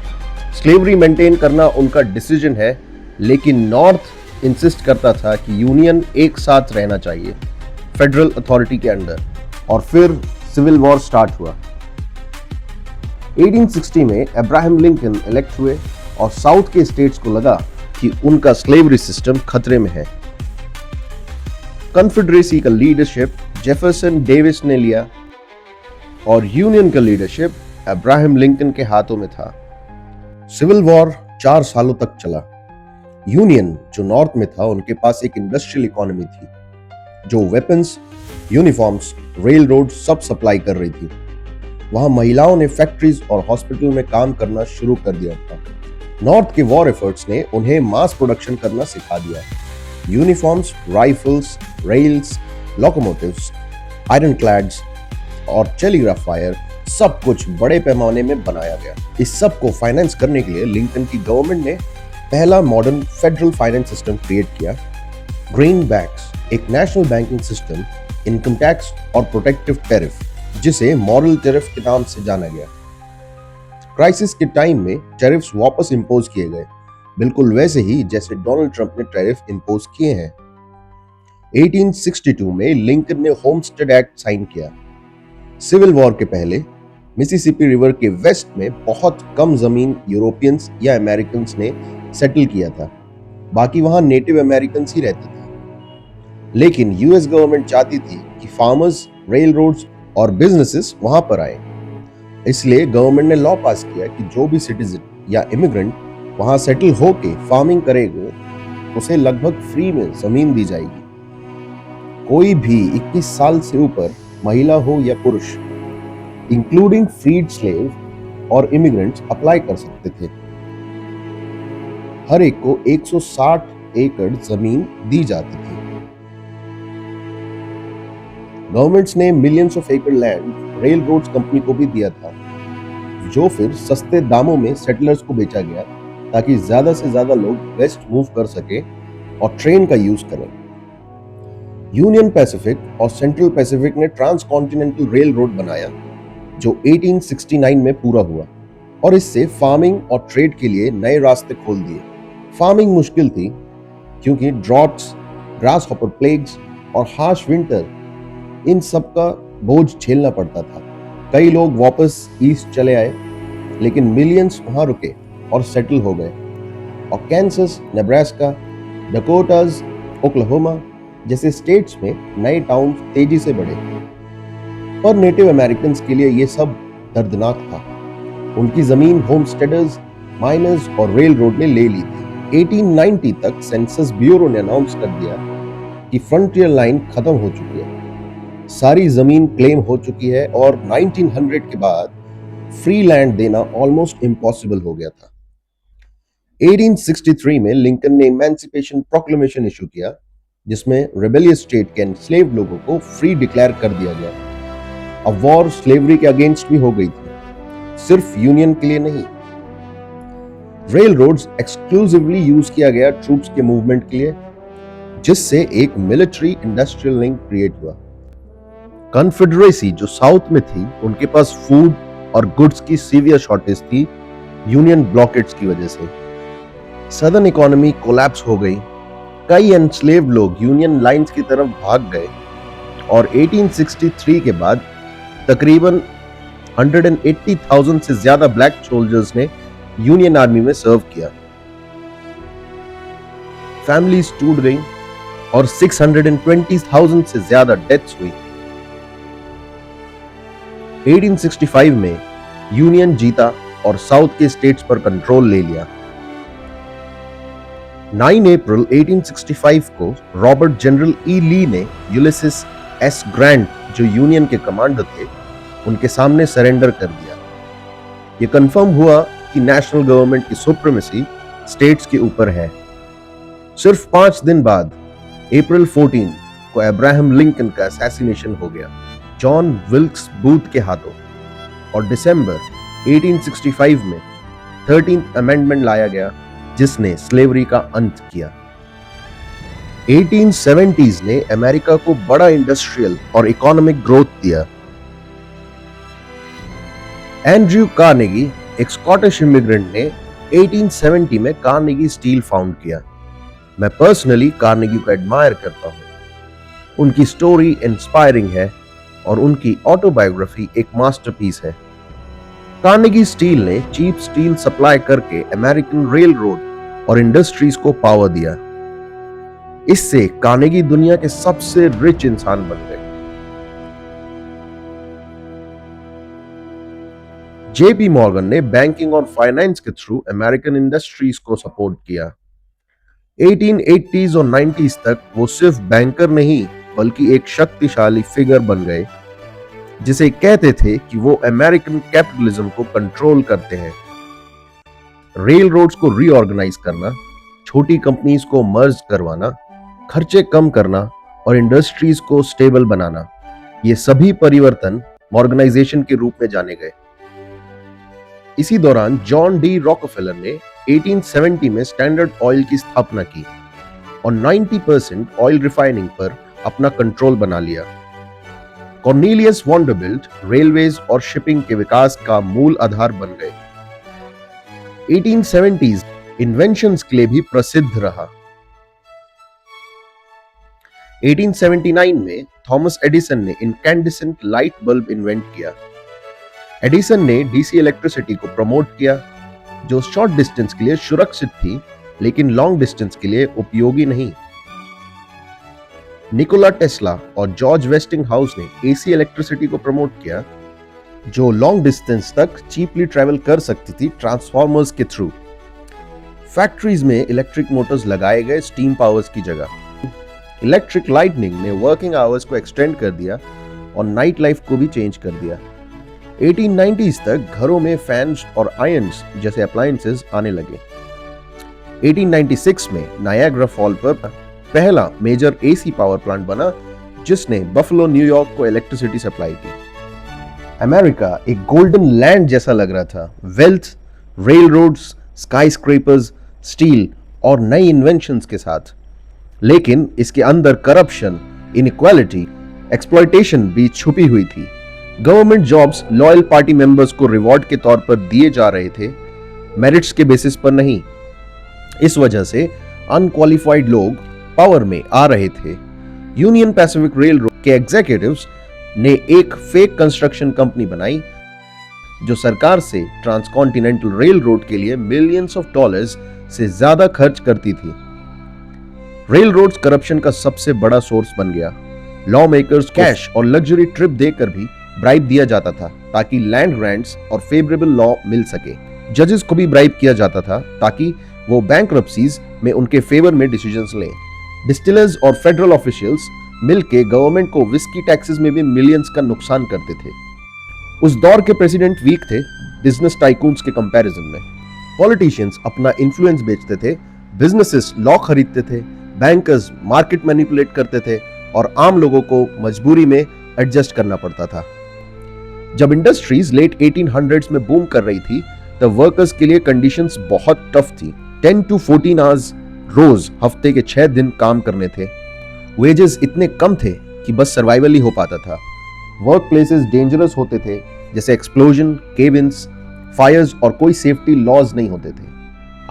Speaker 1: स्लेवरी मेंटेन करना उनका डिसीजन है, लेकिन नॉर्थ इंसिस्ट करता था कि यूनियन एक साथ रहना चाहिए फेडरल अथॉरिटी के अंडर। और फिर सिविल वॉर स्टार्ट हुआ। 1860 में अब्राहम लिंकन इलेक्ट हुए और साउथ के स्टेट्स को लगा कि उनका स्लेवरी सिस्टम खतरे में है। कन्फेडरेसी का लीडरशिप जेफरसन डेविस ने लिया और यूनियन का लीडरशिप अब्राहम लिंकन के हाथों में था। सिविल वॉर 4 सालों तक चला। यूनियन, जो नॉर्थ में था, उनके पास एक इंडस्ट्रियल इकोनॉमी थी, जो वेपन्स, यूनिफॉर्म्स, रेल रोड सब सप्लाई कर रही थी। वहां महिलाओं ने फैक्ट्रीज और हॉस्पिटल में काम करना शुरू कर दिया था। नॉर्थ के वॉर एफर्ट्स ने उन्हें मास प्रोडक्शन करना सिखा दिया। Uniforms, rifles, rails, locomotives, iron क्लैड्स और टेलीग्राफ वायर सब कुछ बड़े पैमाने में बनाया गया। इस सब को फाइनेंस करने के लिए लिंकन की गवर्नमेंट ने पहला modern federal finance system create किया, ग्रीन बैक्स, एक national banking system, income tax और प्रोटेक्टिव टैरिफ, जिसे मॉरल टैरिफ के नाम से जाना गया। क्राइसिस के टाइम में टैरिफ्स वापस इंपोज किए गए, बिल्कुल वैसे ही जैसे डोनाल्ड ट्रंप ने टैरिफ इंपोज किए हैं। 1862 में लिंकन ने होमस्टेड एक्ट साइन किया। सिविल वॉर के पहले मिसिसिपी रिवर के वेस्ट में बहुत कम जमीन यूरोपियंस या अमेरिकन्स ने सेटल किया था, बाकी वहां नेटिव अमेरिकन्स ही रहते थे। लेकिन यूएस गवर्नमेंट चाहती थी कि फार्मर्स, रेल रोड्स और बिजनेसेस वहां पर आए, इसलिए गवर्नमेंट ने लॉ पास किया कि जो भी सिटीजन या इमिग्रेंट वहां सेटल होके फार्मिंग करेगा, उसे लगभग फ्री में जमीन दी जाएगी। कोई भी 21 साल से ऊपर महिला हो या पुरुष, इंक्लूडिंग फ्रीड स्लेव और इमिग्रेंट्स, अप्लाई कर सकते थे। हर एक को 160 एकड़ जमीन दी जाती थी। गवर्नमेंट्स ने मिलियंस ऑफ एकड़ लैंड रेल रोड्स कंपनी को भी दिया था, जो फिर सस्ते दामों में सेटलर्स को बेचा गया ताकि ज्यादा से ज्यादा लोग वेस्ट मूव कर सके और ट्रेन का यूज करें। यूनियन पैसिफिक और सेंट्रल पैसिफिक ने ट्रांस कॉन्टिनेंटल रेल रोड बनाया, जो 1869 में पूरा हुआ और इससे फार्मिंग और ट्रेड के लिए नए रास्ते खोल दिए। फार्मिंग मुश्किल थी क्योंकि ड्रॉट्स, ग्रास हॉपर प्लेग्स और हार्श विंटर, इन सब का बोझ झेलना पड़ता था। कई लोग वापस ईस्ट चले आए, लेकिन मिलियंस वहां रुके और सेटल हो गए। और कैंसस, नेब्रास्का, डकोटास, ओक्लाहोमा जैसे स्टेट्स में नए टाउन तेजी से बढ़े। पर नेटिव अमेरिकन के लिए यह सब दर्दनाक था। उनकी जमीन होमस्टेडर्स, माइनर्स और रेल रोड ने ले ली थी। 1890 तक सेंसस ब्यूरो ने अनाउंस कर दिया कि फ्रंटियर लाइन खत्म हो चुकी है, सारी जमीन क्लेम हो चुकी है और 1900 के बाद फ्री लैंड देना ऑलमोस्ट इम्पॉसिबल हो गया था। 1863 में लिंकन ने इमेंसिपेशन प्रोक्लेमेशन इशू किया, जिसमें रेबेलियस स्टेट के एनस्लेव्ड लोगों को फ्री डिक्लेयर कर दिया गया। अब वॉर स्लेवरी के अगेंस्ट भी हो गई थी, सिर्फ यूनियन के लिए नहीं। रेल रोड्स एक्सक्लूसिवली यूज किया गया ट्रूप्स के मूवमेंट के लिए, जिससे एक मिलिट्री इंडस्ट्रियल लिंक क्रिएट हुआ। कॉन्फेडरेसी जो साउथ में थी, उनके पास फूड और गुड्स की सीवियर शॉर्टेज थी यूनियन ब्लॉकेट्स की वजह से। सदर्न इकोनॉमी कोलैप्स हो गई, कई एनस्लेव्ड लोग यूनियन लाइंस की तरफ भाग गए और 1863 के बाद तकरीबन 180,000 से ज्यादा ब्लैक सोल्जर्स ने यूनियन आर्मी में सर्व किया। फैमिलीज टूट गई और 620,000 से ज्यादा डेथ्स हुई। 1865 में यूनियन जीता और साउथ के स्टेट्स पर कंट्रोल ले लिया। 9 अप्रैल 1865 को रॉबर्ट जनरल ई ली ने यूलिसिस एस ग्रांट, जो यूनियन के कमांडर थे, उनके सामने सरेंडर कर दिया। यह कंफर्म हुआ कि नेशनल गवर्नमेंट की सुप्रीमेसी स्टेट्स के ऊपर है। सिर्फ 5 दिन बाद अप्रैल 14 को अब्राहम लिंकन का असैसिनेशन हो गया, जॉन विल्क्स बूथ के हाथों। और दिसंबर 1865 में 13th अमेंडमेंट लाया गया, जिसने स्लेवरी का अंत किया। 1870s ने अमेरिका को बड़ा इंडस्ट्रियल और इकोनॉमिक ग्रोथ दिया। एंड्रयू कार्नेगी, एक स्कॉटिश इमिग्रेंट, ने 1870 में कार्नेगी स्टील फाउंड किया। मैं पर्सनली कार्नेगी को एडमायर करता हूं। उनकी स्टोरी इंस्पायरिंग है और उनकी ऑटोबायोग्राफी एक मास्टरपीस है। कार्नेगी स्टील ने चीप स्टील सप्लाई करके अमेरिकन रेल रोड और इंडस्ट्रीज को पावर दिया। इससे कार्नेगी दुनिया के सबसे रिच इंसान बन गए। जेपी मॉर्गन ने बैंकिंग और फाइनेंस के थ्रू अमेरिकन इंडस्ट्रीज को सपोर्ट किया। 1880s और 90s तक वो सिर्फ बैंकर नहीं, बल्कि एक शक्तिशाली फिगर बन गए, जिसे कहते थे कि वो अमेरिकन कैपिटलिज्म को कंट्रोल करते हैं। रेल रोड्स को रीऑर्गेनाइज करना, छोटी कंपनीज को मर्ज करवाना, खर्चे कम करना और इंडस्ट्रीज को स्टेबल बनाना, ये सभी परिवर्तन मॉर्गेनाइजेशन के रूप में जाने गए। इसी दौरान जॉन डी रॉकफेलर ने 1870 में स्टैंडर्ड ऑयल की स्थापना की और 90% ऑयल रिफाइनिंग पर अपना कंट्रोल बना लिया। कॉर्नेलियस वैंडरबिल्ट रेलवेज और शिपिंग के विकास का मूल आधार बन गए। 1870s इन्वेंशंस के लिए भी प्रसिद्ध रहा। 1879 में थॉमस एडिसन ने इनकैंडेसेंट लाइट बल्ब इन्वेंट किया। एडिसन ने डीसी इलेक्ट्रिसिटी को प्रमोट किया, जो शॉर्ट डिस्टेंस के लिए सुरक्षित थी, लेकिन लॉन्ग डिस्टेंस के लिए उपयोगी नहीं। निकोला टेस्ला और जॉर्ज वेस्टिंग हाउस ने एसी इलेक्ट्रिसिटी को प्रमोट किया, जो लॉन्ग डिस्टेंस तक चीपली ट्रैवल कर सकती थी ट्रांसफॉर्मर्स के थ्रू। फैक्ट्रीज में इलेक्ट्रिक मोटर्स लगाए गए स्टीम पावर्स की जगह। इलेक्ट्रिक लाइटनिंग ने वर्किंग आवर्स को एक्सटेंड कर दिया और नाइट लाइफ को भी चेंज कर दिया। 1890s तक घरों में फैंस और आयरन्स जैसे अप्लायंसेस आने लगे। 1896 में नायाग्रा फॉल पर पहला मेजर एसी पावर प्लांट बना, जिसने बफलो, न्यूयॉर्क को इलेक्ट्रिसिटी सप्लाई की। अमेरिका एक गोल्डन लैंड जैसा लग रहा था। Wealth, rail roads, sky scrapers, steel और नई इन्वेंशंस के साथ। लेकिन इसके अंदर करप्शन, इनइक्वालिटी, एक्सप्लॉयटेशन भी छुपी हुई थी। Government jobs loyal party members को रिवॉर्ड के तौर पर दिए जा रहे थे, मेरिट्स के बेसिस पर नहीं। इस वजह से अनक्वालिफाइड लोग पावर में आ रहे थे। यूनियन पैसिफिक रेलरोड के एग्जीक्यूटिव्स ने एक फेक कंस्ट्रक्शन कंपनी बनाई जो सरकार से ट्रांसकॉन्टिनेंटल रेल रोड के लिए मिलियंस ऑफ डॉलर्स से ज्यादा खर्च करती थी। रेल रोड्स करप्शन का सबसे बड़ा सोर्स बन गया। लॉ मेकर्स कैश और लग्जरी ट्रिप देकर भी ब्राइब दिया जाता था ताकि लैंड ग्रांट्स और फेवरेबल लॉ मिल सके। जजेस को भी ब्राइब किया जाता था ताकि वो बैंक्रप्सीज में उनके फेवर में डिसीजंस लें। डिस्टिलर्स और फेडरल ऑफिशियल्स मिलके गवर्नमेंट को विस्की टैक्सेस में भी मिलियंस का नुकसान करते थे। उस दौर के प्रेसिडेंट वीक थे बिजनेस टाइकून्स के कंपैरिजन में। पॉलिटिशियंस अपना इन्फ्लुएंस बेचते थे, बिजनेसेस लॉ खरीदते थे, बैंकर्स मार्केट मैनिपुलेट करते थे और आम लोगों को मजबूरी में एडजस्ट करना पड़ता था। जब इंडस्ट्रीज लेट 1800s में बूम कर रही थी तब वर्कर्स के लिए कंडीशंस बहुत टफ थी। 10 to 14 आवर्स रोज हफ्ते के 6 दिन काम करने थे। वेजेस इतने कम थे कि बस सर्वाइवल ही हो पाता था। वर्क प्लेसेस डेंजरस होते थे, जैसे एक्सप्लोजन, केविन्स, फायर्स और कोई सेफ्टी लॉज नहीं होते थे।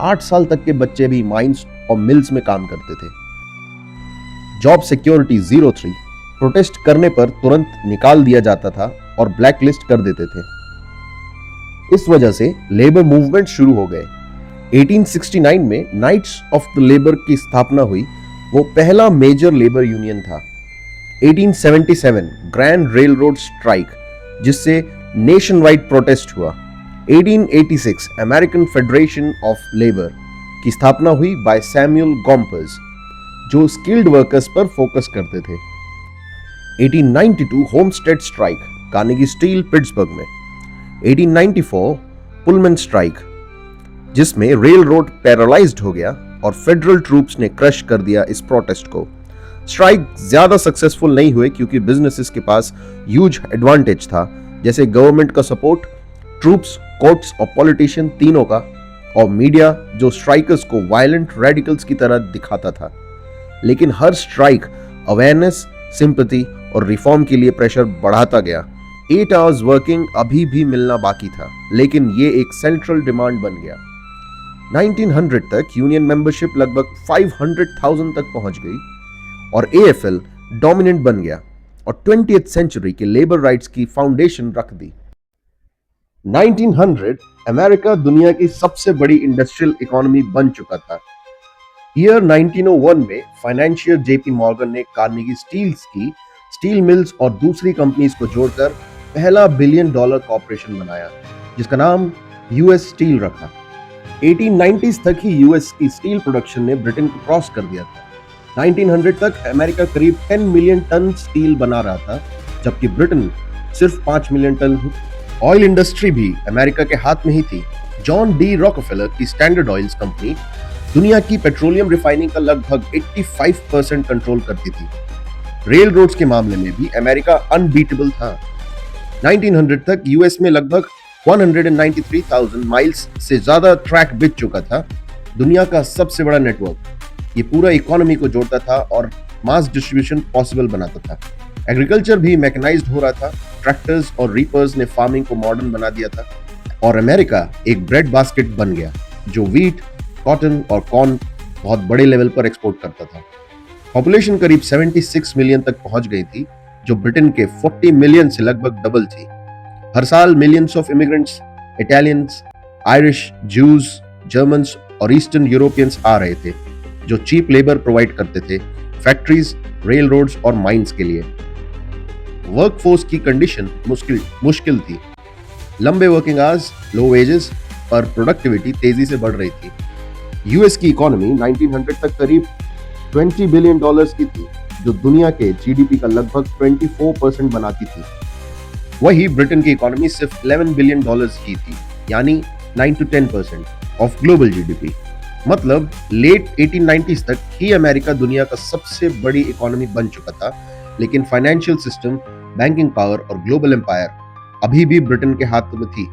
Speaker 1: 8 साल तक के बच्चे भी माइंस और मिल्स में काम करते थे। जॉब सिक्योरिटी 03, प्रोटेस्ट करने पर तुरंत निकाल दिया जाता था और ब्लैक लिस्ट कर देते थे। इस वजह से लेबर मूवमेंट शुरू हो गए। 1869 में नाइट्स ऑफ द लेबर की स्थापना हुई। वो पहला मेजर लेबर यूनियन था। 1877 ग्रैंड रेल रोड स्ट्राइक, जिससे नेशन वाइड प्रोटेस्ट हुआ। 1886 अमेरिकन फेडरेशन ऑफ लेबर की स्थापना हुई बाय सैमुअल गॉम्पर्स, जो स्किल्ड वर्कर्स पर फोकस करते थे। 1892 homestead strike, Carnegie steel Pittsburgh में। 1894 पुलमैन स्ट्राइक, जिसमें रेल रोड पैरालाइज्ड हो गया और फेडरल ट्रूप्स ने क्रश कर दिया इस प्रोटेस्ट को। स्ट्राइक ज्यादा सक्सेसफुल नहीं हुए क्योंकि बिजनेसेस के पास ह्यूज एडवांटेज था, जैसे गवर्नमेंट का सपोर्ट, ट्रूप्स, कोर्ट्स और पॉलिटिशियन तीनों का, और मीडिया जो स्ट्राइकर्स को वायलेंट रेडिकल्स की तरह दिखाता था। लेकिन हर स्ट्राइक अवेयरनेस, सिंपैथी और रिफॉर्म के लिए प्रेशर बढ़ाता गया। 8 आवर्स वर्किंग अभी भी मिलना बाकी था, लेकिन ये एक सेंट्रल डिमांड बन गया। 1900 तक यूनियन मेंबरशिप लगभग 500,000 तक पहुंच गई और AFL डोमिनेंट बन गया और 20th सेंचुरी के लेबर राइट्स की फाउंडेशन रख दी। 1900 अमेरिका दुनिया की सबसे बड़ी इंडस्ट्रियल इकोनॉमी बन चुका था। ईयर 1901 में फाइनेंशियर JP मॉर्गन ने कार्नेगी स्टील्स की स्टील मिल्स और दूसरी कंपनीज को जोड़कर पहला $1 बिलियन कॉर्पोरेशन बनाया, जिसका नाम US स्टील रखा। 1890s तक ही US की स्टील प्रोडक्शन ने ब्रिटेन को क्रॉस कर दिया था। 1900 तक अमेरिका करीब 10 मिलियन टन स्टील बना रहा था, जबकि ब्रिटेन सिर्फ 5 मिलियन टन। ऑयल इंडस्ट्री भी अमेरिका के हाथ में ही थी। जॉन डी रॉकफेलर की स्टैंडर्ड ऑयल्स कंपनी दुनिया की पेट्रोलियम रिफाइनिंग का लगभग 85% कंट्रोल करती थी। रेल रोड्स के मामले में भी अमेरिका अनबीटेबल था। 1900 तक यूएस में लगभग 193,000 माइल्स से ज्यादा ट्रैक बिछ चुका था। दुनिया का सबसे बड़ा नेटवर्क ये पूरा इकोनॉमी को जोड़ता था और मास डिस्ट्रीब्यूशन पॉसिबल बनाता था। एग्रीकल्चर भी मैकेनाइज्ड हो रहा था। ट्रैक्टर्स और रीपर्स ने फार्मिंग को मॉडर्न बना दिया था और अमेरिका एक ब्रेड बास्केट बन गया जो व्हीट, कॉटन और कॉर्न बहुत बड़े लेवल पर एक्सपोर्ट करता था। पॉपुलेशन करीब 76 मिलियन तक पहुंच गई थी, जो ब्रिटेन के 40 मिलियन से लगभग डबल थी। हर साल millions of immigrants, Italians, Irish, Jews, Germans और ईस्टर्न यूरोपियंस आ रहे थे, जो चीप लेबर प्रोवाइड करते थे फैक्ट्रीज, रेल रोड्स और माइंस के लिए। वर्कफोर्स की कंडीशन मुश्किल थी। लंबे वर्किंग आवर्स, लो वेजेस और प्रोडक्टिविटी तेजी से बढ़ रही थी। यूएस की इकोनॉमी 1900 तक करीब $20 बिलियन की थी, जो दुनिया के जीडीपी का लगभग 24% बनाती थी। वही ब्रिटेन की इकोनॉमी सिर्फ $11 बिलियन की थी, यानी 9 to 10% ऑफ ग्लोबल जीडीपी। मतलब लेट 1890s तक ही अमेरिका दुनिया का सबसे बड़ी इकोनॉमी बन चुका था, लेकिन फाइनेंशियल सिस्टम, बैंकिंग पावर और ग्लोबल एम्पायर अभी भी ब्रिटेन के हाथ में थी।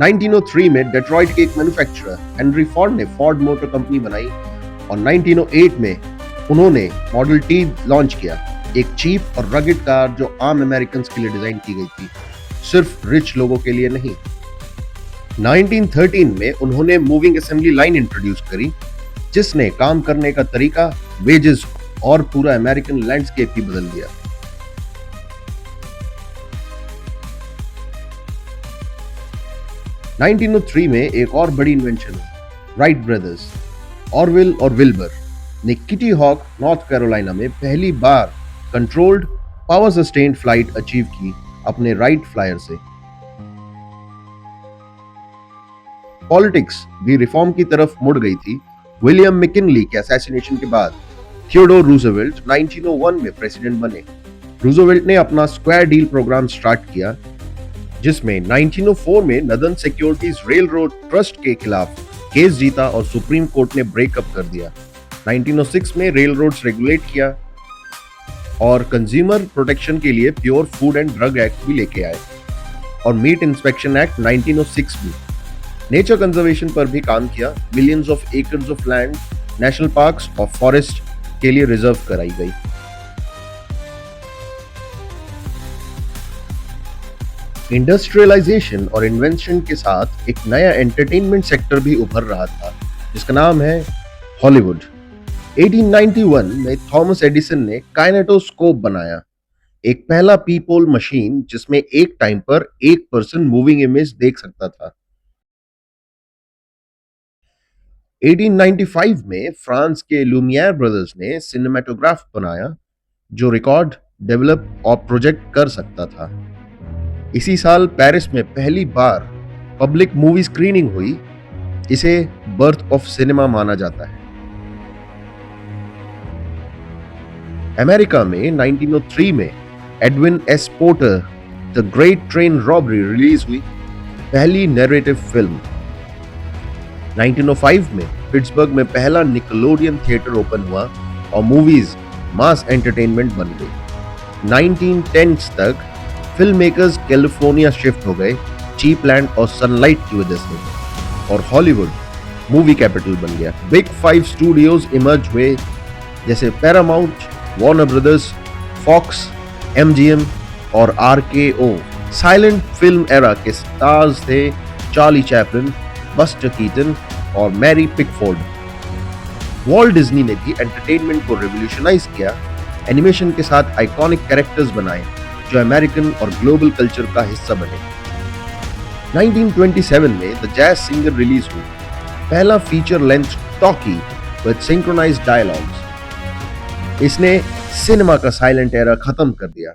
Speaker 1: 1903 में डेट्रॉइट के एक मैन्युफैक्चरर हेनरी फोर्ड ने फोर्ड मोटर कंपनी बनाई और 1908 में उन्होंने मॉडल टी लॉन्च किया, एक चीप और रगेड कार जो आम अमेरिकन्स के लिए डिजाइन की गई थी, सिर्फ रिच लोगों के लिए नहीं। 1913 में उन्होंने मूविंग असेंबली लाइन इंट्रोड्यूस करी, जिसने काम करने का तरीका, वेजेस और पूरा अमेरिकन लैंडस्केप ही बदल दिया। – 1903 में एक और बड़ी इन्वेंशन हुई, राइट ब्रदर्स ऑरविल और विल्बर ने किटी हॉक नॉर्थ कैरोलिना में पहली बार controlled power sustained flight achieve की अपने राइट फ्लायर से। पॉलिटिक्स भी रिफॉर्म की तरफ मुड़ गई थी। विलियम मैकिनली के असैसिनेशन के बाद थियोडोर रूजवेल्ट 1901 में प्रेसिडेंट बने। रूजवेल्ट ने अपना स्क्वायर डील प्रोग्राम स्टार्ट किया, जिसमें 1904 में northern securities rail road trust के खिलाफ केस जीता और सुप्रीम कोर्ट ने ब्रेकअप कर दिया। 1906 में रेल रोड्स रेगुलेट किया और कंज्यूमर प्रोटेक्शन के लिए pure food and drug act भी लेके आए और मीट इंस्पेक्शन एक्ट 1906 भी। नेचर कंजर्वेशन पर भी काम किया। Millions of acres of land national parks और फॉरेस्ट के लिए रिजर्व कराई गई। इंडस्ट्रियलाइजेशन और इन्वेंशन के साथ एक नया एंटरटेनमेंट सेक्टर भी उभर रहा था, जिसका नाम है हॉलीवुड। 1891 में थॉमस एडिसन ने काइनेटोस्कोप बनाया, एक पहला पीपोल मशीन जिसमें एक टाइम पर एक पर्सन मूविंग इमेज देख सकता था। 1895 में फ्रांस के लुमियर ब्रदर्स ने सिनेमेटोग्राफ बनाया, जो रिकॉर्ड, डेवलप और प्रोजेक्ट कर सकता था। इसी साल पेरिस में पहली बार पब्लिक मूवी स्क्रीनिंग हुई। इसे बर्थ ऑफ सिनेमा माना जाता है। अमेरिका में 1903 में Edwin S porter the great train robbery release हुई, पहली नैरेटिव फिल्म। 1905 में पिट्सबर्ग में पहला निकलोडियन थिएटर ओपन हुआ और मूवीज मास एंटरटेनमेंट बन गई। 1910s तक फिल्म मेकर्स कैलिफोर्निया शिफ्ट हो गए चीप लैंड और सनलाइट की वजह से, और हॉलीवुड मूवी कैपिटल बन गया। बिग 5 स्टूडियोज इमर्ज हुए, जैसे Paramount, Warner Brothers, Fox, MGM और आरकेओ। साइलेंट फिल्म एरा के स्टार्स थे चार्ली चैपलिन, बस्टर कीटन और मैरी पिकफोर्ड। वॉल्ट डिज्नी ने भी एंटरटेनमेंट को रिवॉल्यूशनाइज किया, एनिमेशन के साथ आइकॉनिक कैरेक्टर्स बनाए जो अमेरिकन और ग्लोबल कल्चर का हिस्सा बने। 1927 में द जैज सिंगर रिलीज हुई, पहला feature length talkie with synchronised dialogues. इसने सिनेमा का साइलेंट एरा खत्म कर दिया।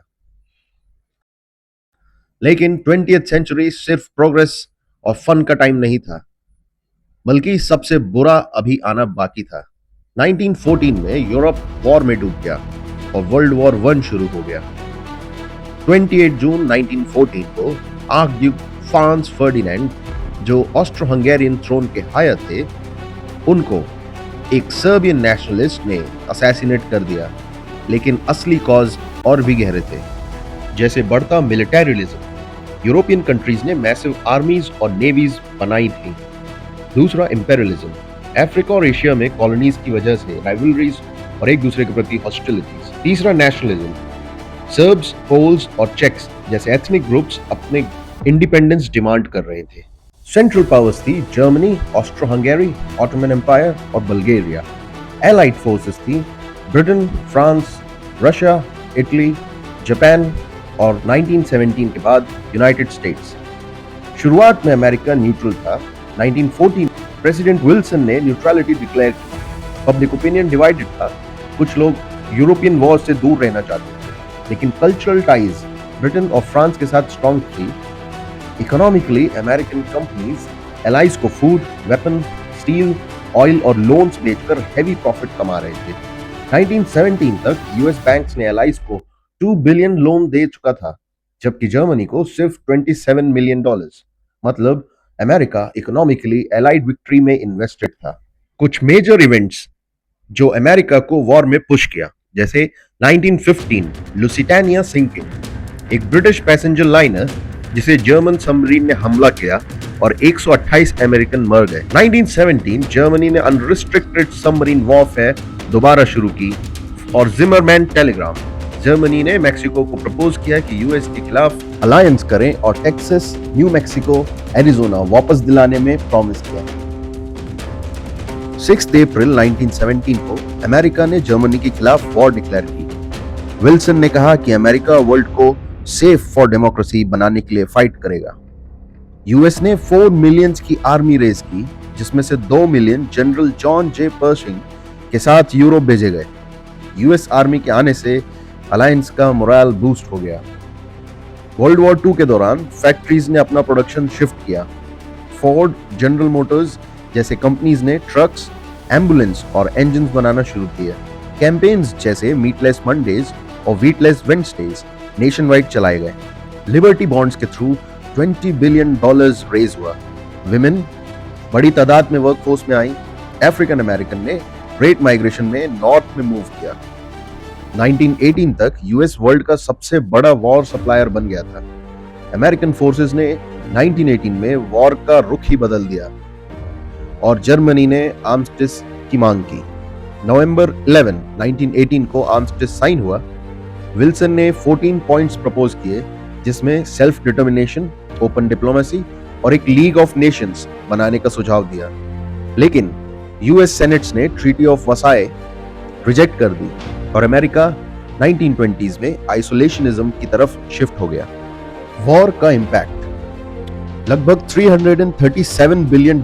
Speaker 1: लेकिन 20th सेंचुरी सिर्फ प्रोग्रेस और फन का टाइम नहीं था, बल्कि सबसे बुरा अभी आना बाकी था। 1914 में यूरोप वॉर में डूब गया और वर्ल्ड वॉर 1 शुरू हो गया। 28 जून 1914 को आर्कड्यूक फ्रांस फर्डिनेंड, जो ऑस्ट्रो हंगेरियन थ्रोन के हायर थे, उनको एक सर्बियन नेशनलिस्ट ने असैसिनेट कर दिया। लेकिन असली कॉज और भी गहरे थे, जैसे बढ़ता मिलिटेरिज्म। यूरोपियन कंट्रीज ने मैसिव आर्मीज और नेवीज बनाई थी। दूसरा इंपेरियलिज्म, अफ्रीका और एशिया में कॉलोनीज की वजह से राइवलरीज और एक दूसरे के प्रति हॉस्टिलिटीज। तीसरा नेशनलिज्म, सर्ब्स, पोल्स और चेक्स जैसे एथनिक ग्रुप्स अपने इंडिपेंडेंस डिमांड कर रहे थे। सेंट्रल पावर्स थी Germany, Austro Hungary, Ottoman empire और बल्गेरिया। एलाइड फोर्सेस थी Britain, France, Russia, Italy, Japan और 1917 के बाद यूनाइटेड स्टेट्स। शुरुआत में अमेरिका न्यूट्रल था। 1914 प्रेसिडेंट विल्सन ने न्यूट्रलिटी डिक्लेयर की। पब्लिक ओपिनियन डिवाइडेड था, कुछ लोग यूरोपियन वॉर से दूर रहना चाहते थे, लेकिन कल्चरल टाइज ब्रिटेन और फ्रांस के साथ स्ट्रॉन्ग थी। इकोनॉमिकली अमेरिकन कंपनीज एलाइज को फूड, वेपन, स्टील, ऑयल और लोन्स बेचकर हेवी प्रॉफिट कमा रहे थे। 1917 तक यूएस बैंक्स ने एलाइज को $2 बिलियन लोन दे चुका था, जबकि जर्मनी को सिर्फ $27 मिलियन। मतलब अमेरिका इकोनॉमिकली एलाइड विक्ट्री में इन्वेस्टेड था। कुछ मेजर इवेंट्स जो अमेरिका को वॉर में पुश किया, जैसे 1915 लुसिटानिया सिंकिंग, एक ब्रिटिश पैसेंजर लाइनर जिसे जर्मन सबमरीन ने हमला किया और 128 अमेरिकन मर गए। 1917 जर्मनी ने अनरिस्ट्रिक्टेड सबमरीन वॉरफेयर दोबारा शुरू की और जिमरमैन टेलीग्राम जर्मनी ने मेक्सिको को प्रपोज किया कि यूएस के खिलाफ अलायंस करें और टेक्सास, न्यू मेक्सिको, एरिजोना वापस दिलाने में प्रॉमिस किया। 6 अप्रैल 1917 को अमेरिका ने जर्मनी के खिलाफ वॉर डिक्लेयर की। विल्सन ने कहा कि अमेरिका वर्ल्ड को सेफ फॉर डेमोक्रेसी बनाने के लिए फाइट करेगा। यूएस ने 4 मिलियन की आर्मी रेज की, जिसमें से 2 मिलियन जनरल जॉन जे पर्शिंग के साथ यूरोप भेजे गए। यूएस आर्मी के आने से अलायंस का मोरल बूस्ट हो गया। वर्ल्ड वॉर II के दौरान फैक्ट्रीज ने अपना प्रोडक्शन शिफ्ट किया। फोर्ड, जनरल मोटर्स जैसे कंपनीज ने ट्रक्स, एम्बुलेंस और इंजन्स बनाना शुरू किए। कैंपेन्स जैसे मीटलेस मंडेज और वीटलेस वेडनेसडेज नेशन वाइड चलाए गए। लिबर्टी बॉन्ड्स के थ्रू $20 बिलियन रेज हुआ। विमेन बड़ी तादाद में वर्कफोर्स में आई। अफ्रीकन अमेरिकन ने ग्रेट माइग्रेशन में नॉर्थ में मूव किया। 1918 तक यूएस वर्ल्ड का सबसे बड़ा वॉर सप्लायर बन गया था। अमेरिकन फोर्सेस ने 1918 में वॉर का रुख ही बदल दिया और जर्मनी ने आर्मिस्टिस की मांग की। नवंबर 11, 1918 को आर्मिस्टिस साइन हुआ। विल्सन ने 14 पॉइंट्स प्रपोज किए, जिसमें सेल्फ डिटर्मिनेशन, ओपन डिप्लोमेसी और एक लीग ऑफ नेशंस बनाने का सुझाव दिया। लेकिन यूएस सेनेट्स ने ट्रीटी ऑफ वसाए रिजेक्ट कर दी और अमेरिका 1920s में आइसोलेशनिज्म की तरफ शिफ्ट हो गया। वॉर का इंपैक्ट लगभग $337 बिलियन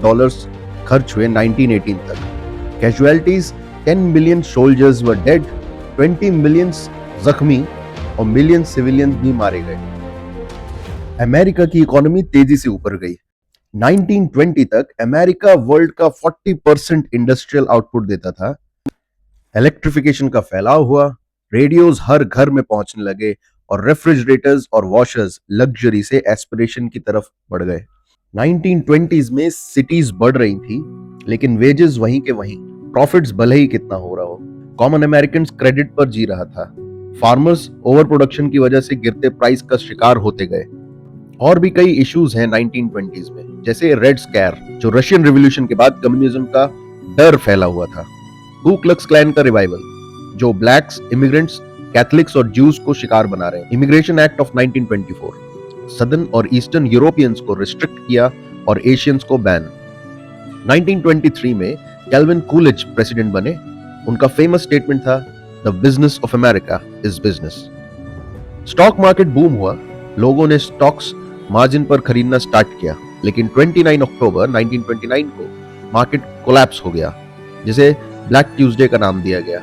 Speaker 1: खर्च हुए 1918 तक। कैजुअलिटीज 10 मिलियन सोल्जर्स वर डेड, 20 मिलियन जख्मी और मिलियन सिविलियंस भी मारे गए। अमेरिका की इकोनॉमी तेजी से ऊपर गई। 1920 तक अमेरिका वर्ल्ड का 40% इंडस्ट्रियल आउटपुट देता था। इलेक्ट्रिफिकेशन का फैलाव हुआ, रेडियोज हर घर में पहुंचने लगे और रेफ्रिजरेटर्स और वॉशर्स लग्जरी से एस्पिरेशन की तरफ बढ़ गए। 1920s में सिटीज बढ़ रही थी, लेकिन वेजेस वहीं के वहीं, प्रॉफिट्स भले ही कितना हो रहा हो। कॉमन अमेरिकन क्रेडिट पर जी रहा था। फार्मर्स ओवर प्रोडक्शन की वजह से गिरते प्राइस का शिकार होते गए। और भी कई इश्यूज हैं 1920s में, जैसे रेड स्कैर, जो रशियन रिवॉल्यूशन के बाद कम्युनिज्म का डर फैला हुआ था। कू क्लक्स क्लैन का रिवाइवल, जो ब्लैक्स, इमिग्रेंट्स, कैथलिक्स और ज्यूज को शिकार बना रहे हैं। इमिग्रेशन एक्ट ऑफ 1924, सदर्न और ईस्टर्न यूरोपियंस को रिस्ट्रिक्ट किया और एशियंस को बैन। 1923 में कैल्विन कूलिज प्रेसिडेंट बने। उनका फेमस स्टेटमेंट था, the business of America is business. Stock market boom हुआ। लोगों ने स्टॉक्स मार्जिन पर खरीदना स्टार्ट किया, लेकिन 29 अक्टूबर 1929 को मार्केट कोलैप्स हो गया, जिसे ब्लैक ट्यूसडे का नाम दिया गया।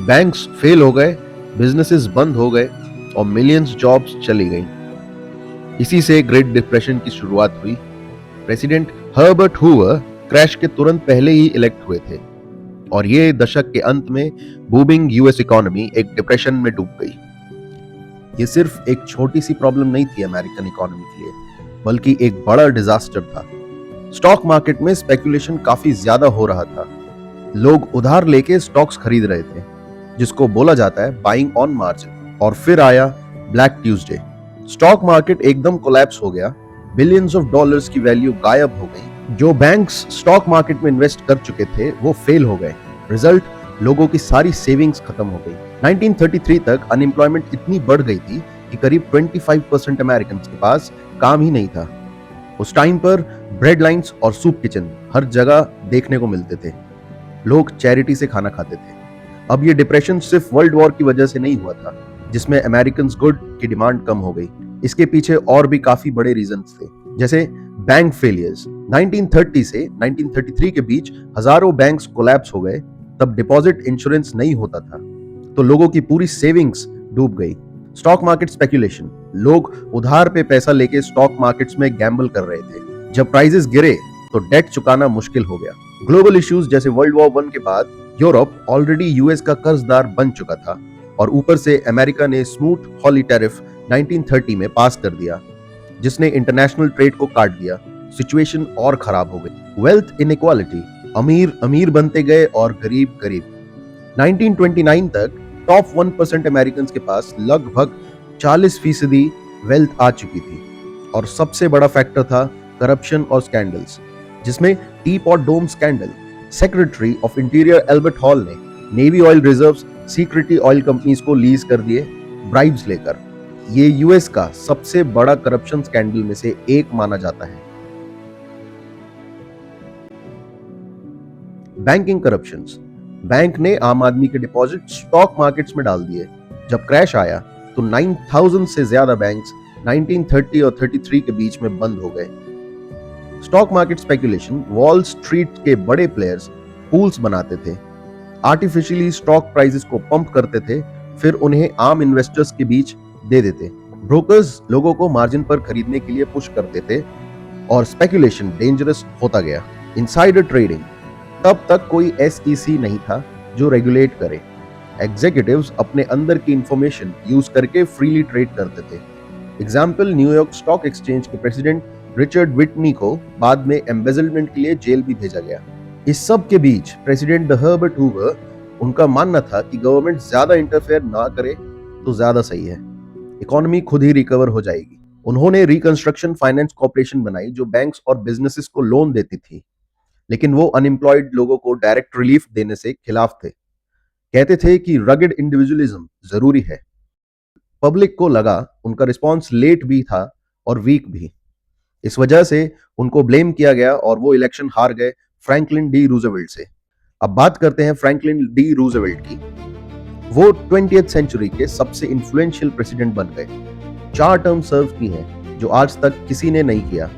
Speaker 1: बैंक्स फेल हो गए, बिजनेसेस बंद हो गए और मिलियंस जॉब्स चली गईं। इसी से ग्रेट डिप्रेशन की शुरुआत हुई। प्रेसिडेंट हर्बर्ट हूवर क्रैश के तुरंत पहले ही इलेक्ट हुए थे और ये दशक के अंत में बूमिंग यूएस इकोनॉमी एक डिप्रेशन में डूब गई। ये सिर्फ एक छोटी सी प्रॉब्लम नहीं थी अमेरिकन इकोनॉमी के लिए, बल्कि एक बड़ा डिजास्टर था। स्टॉक मार्केट में स्पेकुलेशन काफी ज्यादा हो रहा था। लोग उधार लेके स्टॉक्स खरीद रहे थे, जिसको बोला जाता है बाइंग ऑन मार्जिन। और फिर आया ब्लैक ट्यूसडे। स्टॉक मार्केट एकदम कोलैप्स हो गया। बिलियंस ऑफ डॉलर्स की वैल्यू गायब हो गई। जो बैंक्स स्टॉक मार्केट में इन्वेस्ट कर चुके थे वो फेल हो गए। रिजल्ट, लोगों की सारी सेविंग्स खत्म हो गई। 1933 तक अनएम्प्लॉयमेंट इतनी बढ़ गई थी कि करीब 25% अमेरिकन के पास काम ही नहीं था। उस टाइम पर ब्रेड लाइन्स और सूप किचन हर जगह देखने को मिलते थे। लोग चैरिटी से खाना खाते थे। अब ये डिप्रेशन सिर्फ वर्ल्ड वॉर की वजह से नहीं हुआ था, जिसमें अमेरिकन गुड की डिमांड कम हो गई। इसके पीछे और भी काफी बड़े रीजंस थे, जैसे बैंक फेलियर्स। 1930 से 1933 के बीच हजारों बैंक्स कोलैप्स हो गए। तब डिपॉजिट इंश्योरेंस नहीं होता था, तो लोगों की पूरी सेविंग्स डूब गई। स्टॉक मार्केट स्पेकुलेशन, लोग उधार पे पैसा लेके स्टॉक मार्केट्स में गैम्बल कर रहे थे। जब प्राइसेस गिरे तो डेट चुकाना मुश्किल हो गया। ग्लोबल इश्यूज, जैसे वर्ल्ड वॉर I के बाद यूरोप ऑलरेडी यूएस का कर्जदार बन चुका था और ऊपर से अमेरिका ने स्मूथ हॉली टैरिफ 1930 में पास कर दिया, जिसने इंटरनेशनल ट्रेड को काट दिया। सिचुएशन और खराब हो गई। वेल्थ इनइक्वालिटी, अमीर अमीर बनते गए और गरीब गरीब। 1929 तक टॉप 1% अमेरिकन के पास लगभग 40% वेल्थ आ चुकी थी और सबसे बड़ा फैक्टर था करप्शन और स्कैंडल्स, जिसमें Teapot Dome scandal. Secretary of interior Albert Hall ने navy oil reserves secretly oil companies को लीज कर दिए ब्राइब्स लेकर। ये यूएस का सबसे बड़ा करप्शन स्कैंडल में से एक माना जाता है। Banking corruptions. बैंक ने आम आदमी के डिपॉजिट स्टॉक मार्केट्स में डाल दिए। जब क्रैश आया तो 9000 से ज्यादा बैंक्स 1930 और 33 के बीच में बंद हो गए। Stock market speculation. Wall street के बड़े प्लेयर्स पूल्स बनाते थे, आर्टिफिशियली स्टॉक प्राइसेस को पंप करते थे, फिर उन्हें आम इन्वेस्टर्स के बीच दे देते। ब्रोकर्स लोगों को मार्जिन पर खरीदने के लिए पुश करते थे और स्पेकुलेशन डेंजरस होता गया। Insider trading. तब तक कोई SEC नहीं था जो रेगुलेट करे। एग्जीक्यूटिव्स अपने अंदर की इंफॉर्मेशन यूज करके फ्रीली ट्रेड करते थे। एग्जाम्पल, न्यूयॉर्क स्टॉक एक्सचेंज के प्रेसिडेंट रिचर्ड विटनी को बाद में एम्बेजलमेंट के लिए जेल भी भेजा गया। इस सब के बीच प्रेसिडेंट हर्बर्ट हूवर, उनका मानना था कि गवर्नमेंट ज्यादा इंटरफेयर ना करे तो ज्यादा सही है, इकोनॉमी खुद ही रिकवर हो जाएगी। उन्होंने रिकंस्ट्रक्शन फाइनेंस कॉर्पोरेशन बनाई जो बैंक्स और बिजनेसेस को लोन देती थी, लेकिन वो अनएम्प्लॉयड लोगों को डायरेक्ट रिलीफ देने से खिलाफ थे। कहते थे कि रगड इंडिविजुअलिज्म जरूरी है। पब्लिक को लगा उनका रिस्पॉन्स लेट भी था और वीक भी। इस वजह से उनको ब्लेम किया गया और वो इलेक्शन हार गए फ्रैंकलिन डी रूजवेल्ट से। अब बात करते हैं फ्रैंकलिन डी रूजवेल्ट की। वो 20th सेंचुरी के सबसे इन्फ्लुएंशियल प्रेसिडेंट बन गए। 4 टर्म सर्व की हैं जो आज तक किसी ने नहीं किया।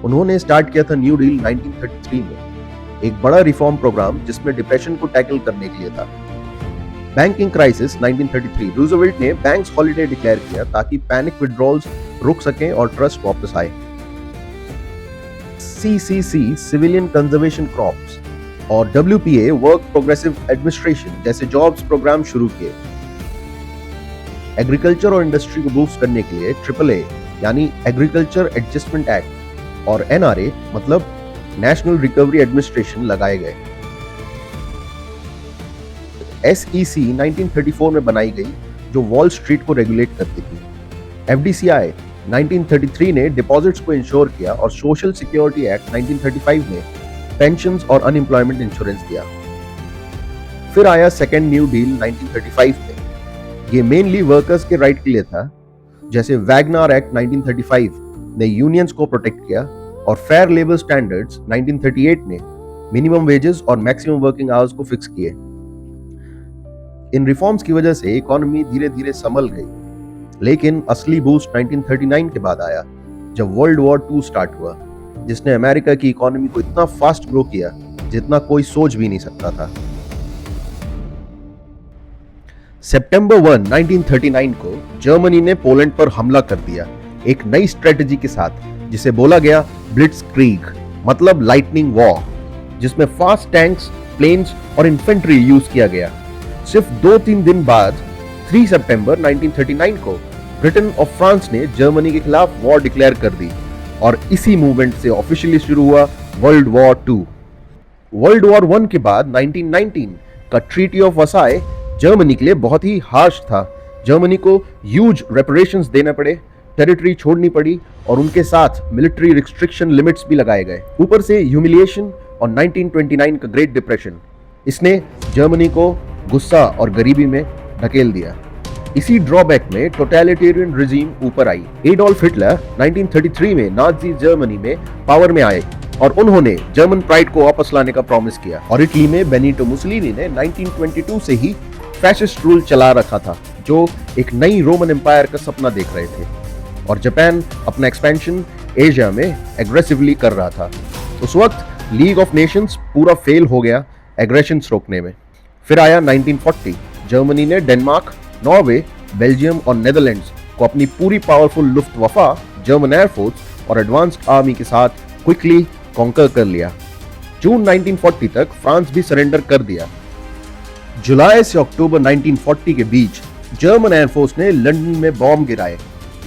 Speaker 1: उन्होंने स्टार्ट किया था न्यू डील 1933 में, एक बड़ा रिफॉर्म प्रोग्राम जिसमें डिप्रेशन को टैकल करने के लिए था। Banking crisis 1933। रूजवेल्ट ने बैंक्स हॉलिडे डिक्लेयर किया ताकि पैनिक विड्रॉल्स रुक सकें और ट्रस्ट वापस आए। CCC सिविलियन कंजर्वेशन क्रॉप्स और WPA वर्क प्रोग्रेसिव एडमिनिस्ट्रेशन जैसे जॉब्स प्रोग्राम शुरू किए। एग्रीकल्चर और इंडस्ट्री को बूस्ट करने के लिए AAA यानी एग्रीकल्चर एडजस्टमेंट एक्ट और NRA मतलब नेशनल रिकवरी एडमिनिस्ट्रेशन लगाए गए। SEC 1934 में बनाई गई जो वॉल स्ट्रीट को रेगुलेट करती थी। FDCI 1933 ने डिपॉजिट्स को इंश्योर किया और सोशल सिक्योरिटी एक्ट 1935 ने पेंशन्स और अनएम्प्लॉयमेंट इंश्योरेंस दिया। फिर आया सेकेंड न्यू डील 1935 में। ये मेनली वर्कर्स के राइट के लिए था, जैसे वैगनर एक्ट 1935 ने यूनियंस को प्रोटेक्ट किया और फेयर लेबर स्टैंडर्ड्स 1938 ने मिनिमम वेजेस और मैक्सिमम वर्किंग आवर्स को फिक्स किए। इन रिफॉर्म्स की वजह से इकोनॉमी धीरे धीरे संभल गई, लेकिन असली बूस्ट 1939 के बाद आया जब वर्ल्ड वॉर 2 स्टार्ट हुआ, जिसने अमेरिका की इकोनॉमी को इतना फास्ट ग्रो किया जितना कोई सोच भी नहीं सकता था। सितंबर 1, 1939 को जर्मनी ने पोलैंड पर हमला कर दिया एक नई स्ट्रेटजी के साथ जिसे बोला गया ब्लिट्जक्रीग मतलब लाइटनिंग वॉर, जिसमें फास्ट टैंक्स, प्लेन्स और इन्फेंट्री यूज किया गया। सिर्फ 2-3 दिन बाद 3 सितंबर 1939 को ब्रिटेन और फ्रांस ने जर्मनी के खिलाफ वॉर डिक्लेयर कर दी और इसी मूवमेंट से ऑफिशियली शुरू हुआ वर्ल्ड वॉर 2। वर्ल्ड वॉर 1 के बाद 1919 का ट्रीटी ऑफ वर्साई जर्मनी के लिए बहुत ही हार्श था। जर्मनी को ह्यूज रेपरेशंस देने पड़े, टेरिटरी छोड़नी पड़ी और उनके साथ मिलिट्री रिस्ट्रिक्शन लिमिट्स भी लगाए गए। ऊपर से ह्यूमिलिएशन और 1929 का ग्रेट डिप्रेशन, इसने जर्मनी को गुस्सा और गरीबी में धकेल दिया। इसी ड्रॉबैक में टोटलिटेरियन रिजीम ऊपर आई। एडोल्फ हिटलर 1933 में नाजी जर्मनी में पावर में आए और उन्होंने जर्मन प्राइड को वापस लाने का प्रॉमिस किया। और इटली में बेनिटो मुसोलिनी ने 1922 से ही फैसिस्ट रूल चला रखा था, जो एक नई रोमन एम्पायर का सपना देख रहे थे। और जापान अपना एक्सपेंशन एशिया में एग्रेसिवली कर रहा था। उस वक्त लीग ऑफ नेशंस पूरा फेल हो गया एग्रेशंस रोकने में। फिर आया 1940। जर्मनी ने डेनमार्क, नॉर्वे, बेल्जियम और नेदरलैंड्स को अपनी पूरी पावरफुल लुफ्टवाफा, जर्मन एयरफोर्स और एडवांस्ड आर्मी के साथ क्विकली कॉन्कर कर लिया। जून 1940 तक फ्रांस भी सरेंडर कर दिया। जुलाई से अक्टूबर 1940 के बीच जर्मन एयरफोर्स ने लंदन में बॉम्ब गिराए।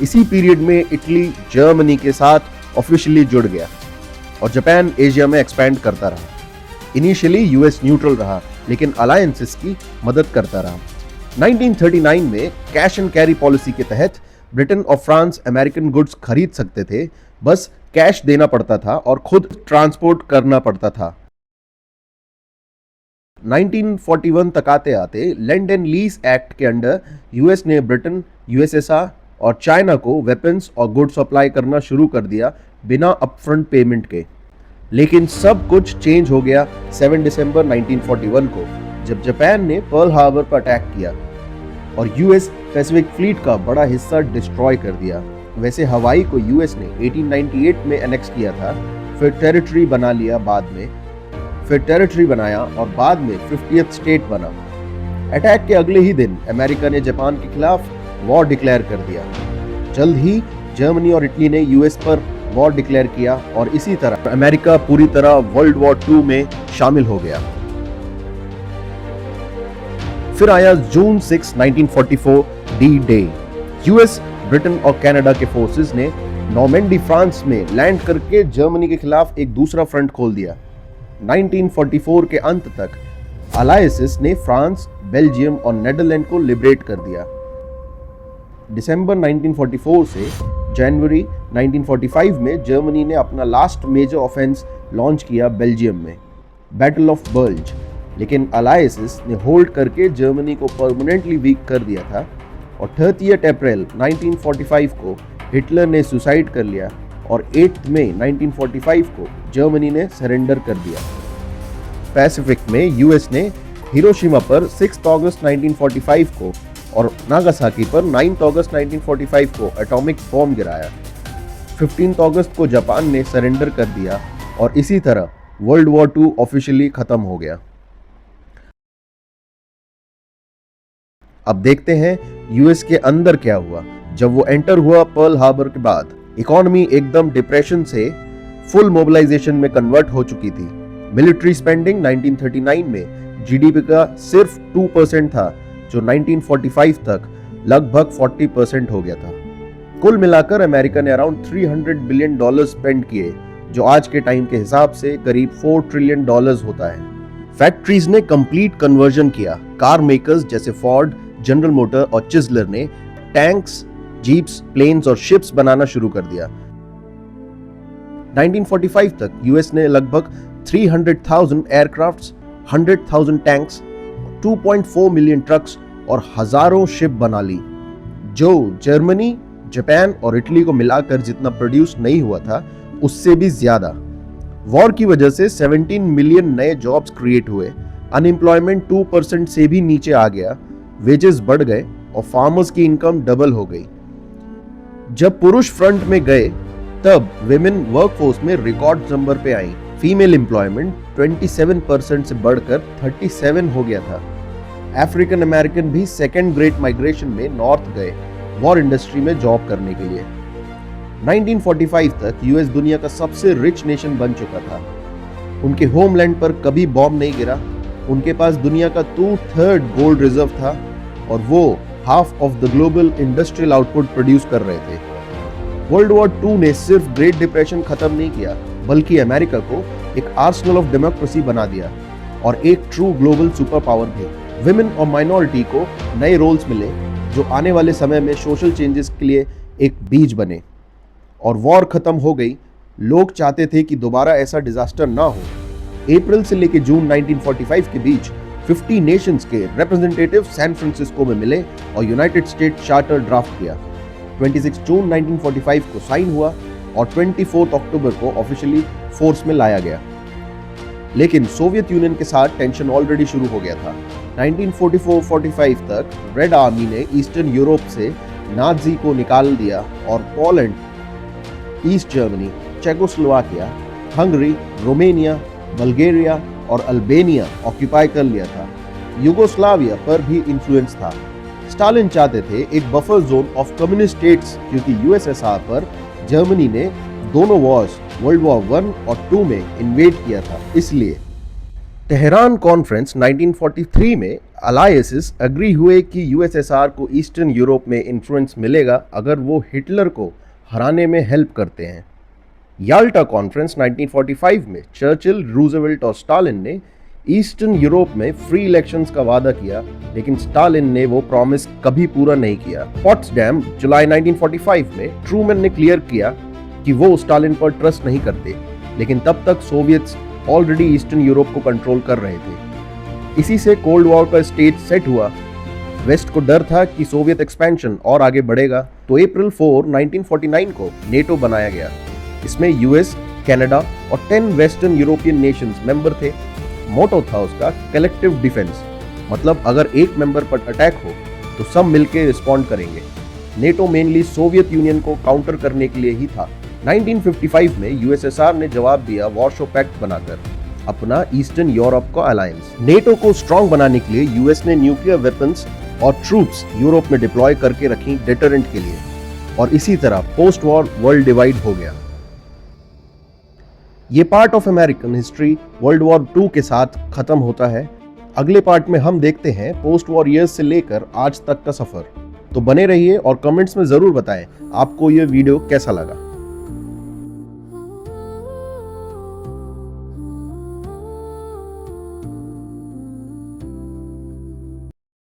Speaker 1: इसी पीरियड में इटली जर्मनी के साथ ऑफिशियली जुड़ गया और जापान एशिया में एक्सपैंड करता रहा। इनिशियली यूएस न्यूट्रल रहा, लेकिन अलायंसेस की मदद करता रहा। 1939 में कैश एंड कैरी पॉलिसी के तहत ब्रिटेन और फ्रांस अमेरिकन गुड्स खरीद सकते थे, बस कैश देना पड़ता था और खुद ट्रांसपोर्ट करना पड़ता था। 1941 तक आते आते लैंड एंड लीज एक्ट के अंडर यूएस ने ब्रिटेन, यूएसएसआर और चाइना को वेपन्स और गुड सप्लाई करना शुरू कर दिया बिना अपफ्रंट पेमेंट के। लेकिन सब कुछ चेंज हो गया 7 दिसंबर 1941 को, जब जापान ने पर्ल हार्बर पर अटैक किया और यूएस पैसिफिक फ्लीट का बड़ा हिस्सा डिस्ट्रॉय कर दिया। वैसे हवाई को यूएस ने 1898 में एनेक्स किया था, फिर टेरिटरी बना लिया बाद में, फिर टेरिटरी बनाया और बाद में 50th स्टेट बना। अटैक के अगले ही दिन अमेरिका ने जापान के खिलाफ वॉर डिक्लेयर कर दिया। जल्द ही जर्मनी और इटली ने यूएस पर वॉर डिक्लेयर किया और इसी तरह अमेरिका पूरी तरह वर्ल्ड वॉर 2 में शामिल हो गया। फिर आया जून 6, 1944 डी डे। यूएस, ब्रिटेन और कनाडा के फोर्सेस ने नॉर्मेंडी फ्रांस में लैंड करके जर्मनी के खिलाफ एक दूसरा फ्रंट खोल दिया। 1944 के अंत तक अलायंसेस ने फ्रांस, बेल्जियम और नेदरलैंड को लिबरेट कर दिया। दिसंबर 1944 से जनवरी 1945 में जर्मनी ने अपना लास्ट मेजर ऑफेंस लॉन्च किया बेल्जियम में, बैटल ऑफ बर्ज। लेकिन अलायंसेस ने होल्ड करके जर्मनी को परमानेंटली वीक कर दिया था और 30 अप्रैल 1945 को हिटलर ने सुसाइड कर लिया और 8 मई 1945 को जर्मनी ने सरेंडर कर दिया। पैसिफिक में यूएस ने हिरोशिमा पर 6 अगस्त 1945 को और नागासाकी पर 9 अगस्त 1945 को एटॉमिक बॉम्ब गिराया। 15 अगस्त को जापान ने सरेंडर कर दिया और इसी तरह वर्ल्ड वॉर 2 ऑफिशियली खत्म हो गया। अब देखते हैं यूएस के अंदर क्या हुआ। जब वो एंटर हुआ पर्ल हार्बर के बाद, इकोनॉमी एकदम डिप्रेशन से फुल मोबिलाइजेशन में कन्वर्ट हो चुकी थी। मिलिट्री स्पेंडिंग 1939 में जीडीपी का सिर्फ 2% था, जो 1945 तक लगभग 40% हो गया था। कुल मिलाकर अमेरिका ने अराउंड $300 बिलियन स्पेंड किए, जो आज के टाइम के हिसाब से करीब $4 ट्रिलियन होता है। फैक्ट्रीज ने कंप्लीट कन्वर्जन किया। कार मेकर्स जैसे फोर्ड, जनरल मोटर और चिजलर ने टैंक्स, जीप्स, प्लेन्स और शिप्स बनाना शुरू कर दिया। 1945 तक यूएस ने लगभग 300,000 एयरक्राफ्ट्स, 100,000 टैंक्स, 2.4 मिलियन ट्रक्स और हजारों शिप बना ली, जो जर्मनी, जापान और इटली को मिलाकर जितना प्रोड्यूस नहीं हुआ था उससे भी ज्यादा। वॉर की वजह से 17 मिलियन नए जॉब्स क्रिएट हुए, अनएम्प्लॉयमेंट 2% से भी नीचे आ गया, वेजेस बढ़ गए और फार्मर्स की इनकम डबल हो गई। जब पुरुष फ्रंट में गए तब विमेन वर्कफोर्स में रिकॉर्ड नंबर पे आई। फीमेल एम्प्लॉयमेंट 27% से बढ़कर 37 हो गया था। अफ्रीकन अमेरिकन भी सेकेंड ग्रेट माइग्रेशन में नॉर्थ गए वॉर इंडस्ट्री में जॉब करने के लिए। 1945 तक यूएस दुनिया का सबसे रिच नेशन बन चुका था। उनके होमलैंड पर कभी बॉम्ब नहीं गिरा। उनके पास दुनिया का 2/3 गोल्ड रिजर्व था और वो half of the global industrial output produce कर रहे थे। वर्ल्ड वॉर 2 ने सिर्फ ग्रेट डिप्रेशन खत्म नहीं किया, बल्कि अमेरिका को एक आर्सेनल ऑफ डेमोक्रेसी बना दिया और एक ट्रू ग्लोबल सुपर पावर भी। विमेन और माइनॉरिटी को नए रोल्स मिले, जो आने वाले समय में सोशल चेंजेस के लिए एक बीज बने। और वॉर खत्म हो गई। लोग चाहते थे कि दोबारा ऐसा डिजास्टर ना हो। अप्रैल से लेकर जून 1945 के बीच 50 नेशंस के रिप्रेजेंटेटिव सैन फ्रांसिस्को में मिले और यूनाइटेड स्टेट चार्टर ड्राफ्ट किया। 26 जून 1945 को साइन हुआ और 24 अक्टूबर को ऑफिशियली फोर्स में लाया गया। लेकिन सोवियत यूनियन के साथ टेंशन ऑलरेडी शुरू हो गया था। 1944-45 तक रेड आर्मी ने ईस्टर्न यूरोप से नाजी को निकाल दिया और Poland, east Germany, Czechoslovakia, Hungary, Romania, Bulgaria और अल्बानिया ऑक्यूपाई कर लिया था। यूगोस्लाविया पर भी इन्फ्लुएंस था। स्टालिन चाहते थे एक buffer zone of communist states, क्योंकि यूएसएसआर पर जर्मनी ने दोनों वॉर्स वर्ल्ड वॉर 1 और 2 में इन्वेड किया था। इसलिए तेहरान कॉन्फ्रेंस 1943 में अलायंसेस एग्री हुए कि यूएसएसआर को ईस्टर्न यूरोप में इन्फ्लुएंस मिलेगा अगर वो हिटलर को हराने में हेल्प करते हैं। याल्टा कॉन्फ्रेंस 1945 में चर्चिल, रूजवेल्ट और स्टालिन ने ईस्टर्न यूरोप में फ्री इलेक्शंस का वादा किया, लेकिन स्टालिन ने वो प्रॉमिस कभी पूरा नहीं किया। पॉट्सडैम जुलाई 1945 में ट्रूमैन ने क्लियर किया कि वो स्टालिन पर ट्रस्ट नहीं करते, लेकिन तब तक सोवियट्स ऑलरेडी ईस्टर्न यूरोप को कंट्रोल कर रहे थे। इसी से कोल्ड वॉर का स्टेज सेट हुआ। वेस्ट को डर था कि सोवियत एक्सपेंशन और आगे बढ़ेगा, तो अप्रैल 4, 1949 को नेटो बनाया गया। इसमें यूएस, कनाडा और 10 वेस्टर्न यूरोपियन नेशंस मेंबर थे। मोटो था उसका कलेक्टिव डिफेंस, मतलब अगर एक मेंबर पर अटैक हो तो सब मिलकर रिस्पॉन्ड करेंगे। नेटो मेनली सोवियत यूनियन को काउंटर करने के लिए ही था। 1955 में यूएसएसआर ने जवाब दिया वॉर्सो पैक्ट बनाकर, अपना ईस्टर्न यूरोप का अलायंस। नेटो को स्ट्रांग बनाने के लिए यूएस ने न्यूक्लियर वेपन्स और ट्रूप्स यूरोप में डिप्लॉय करके रखी डेटरेंट के लिए, और इसी तरह पोस्ट वॉर वर्ल्ड डिवाइड हो गया। ये part of American history world war 2 के साथ खत्म होता है। अगले पार्ट में हम देखते हैं पोस्ट वॉर ईयर्स से लेकर आज तक का सफर। तो बने रहिए और कमेंट्स में जरूर बताएं आपको ये वीडियो कैसा लगा।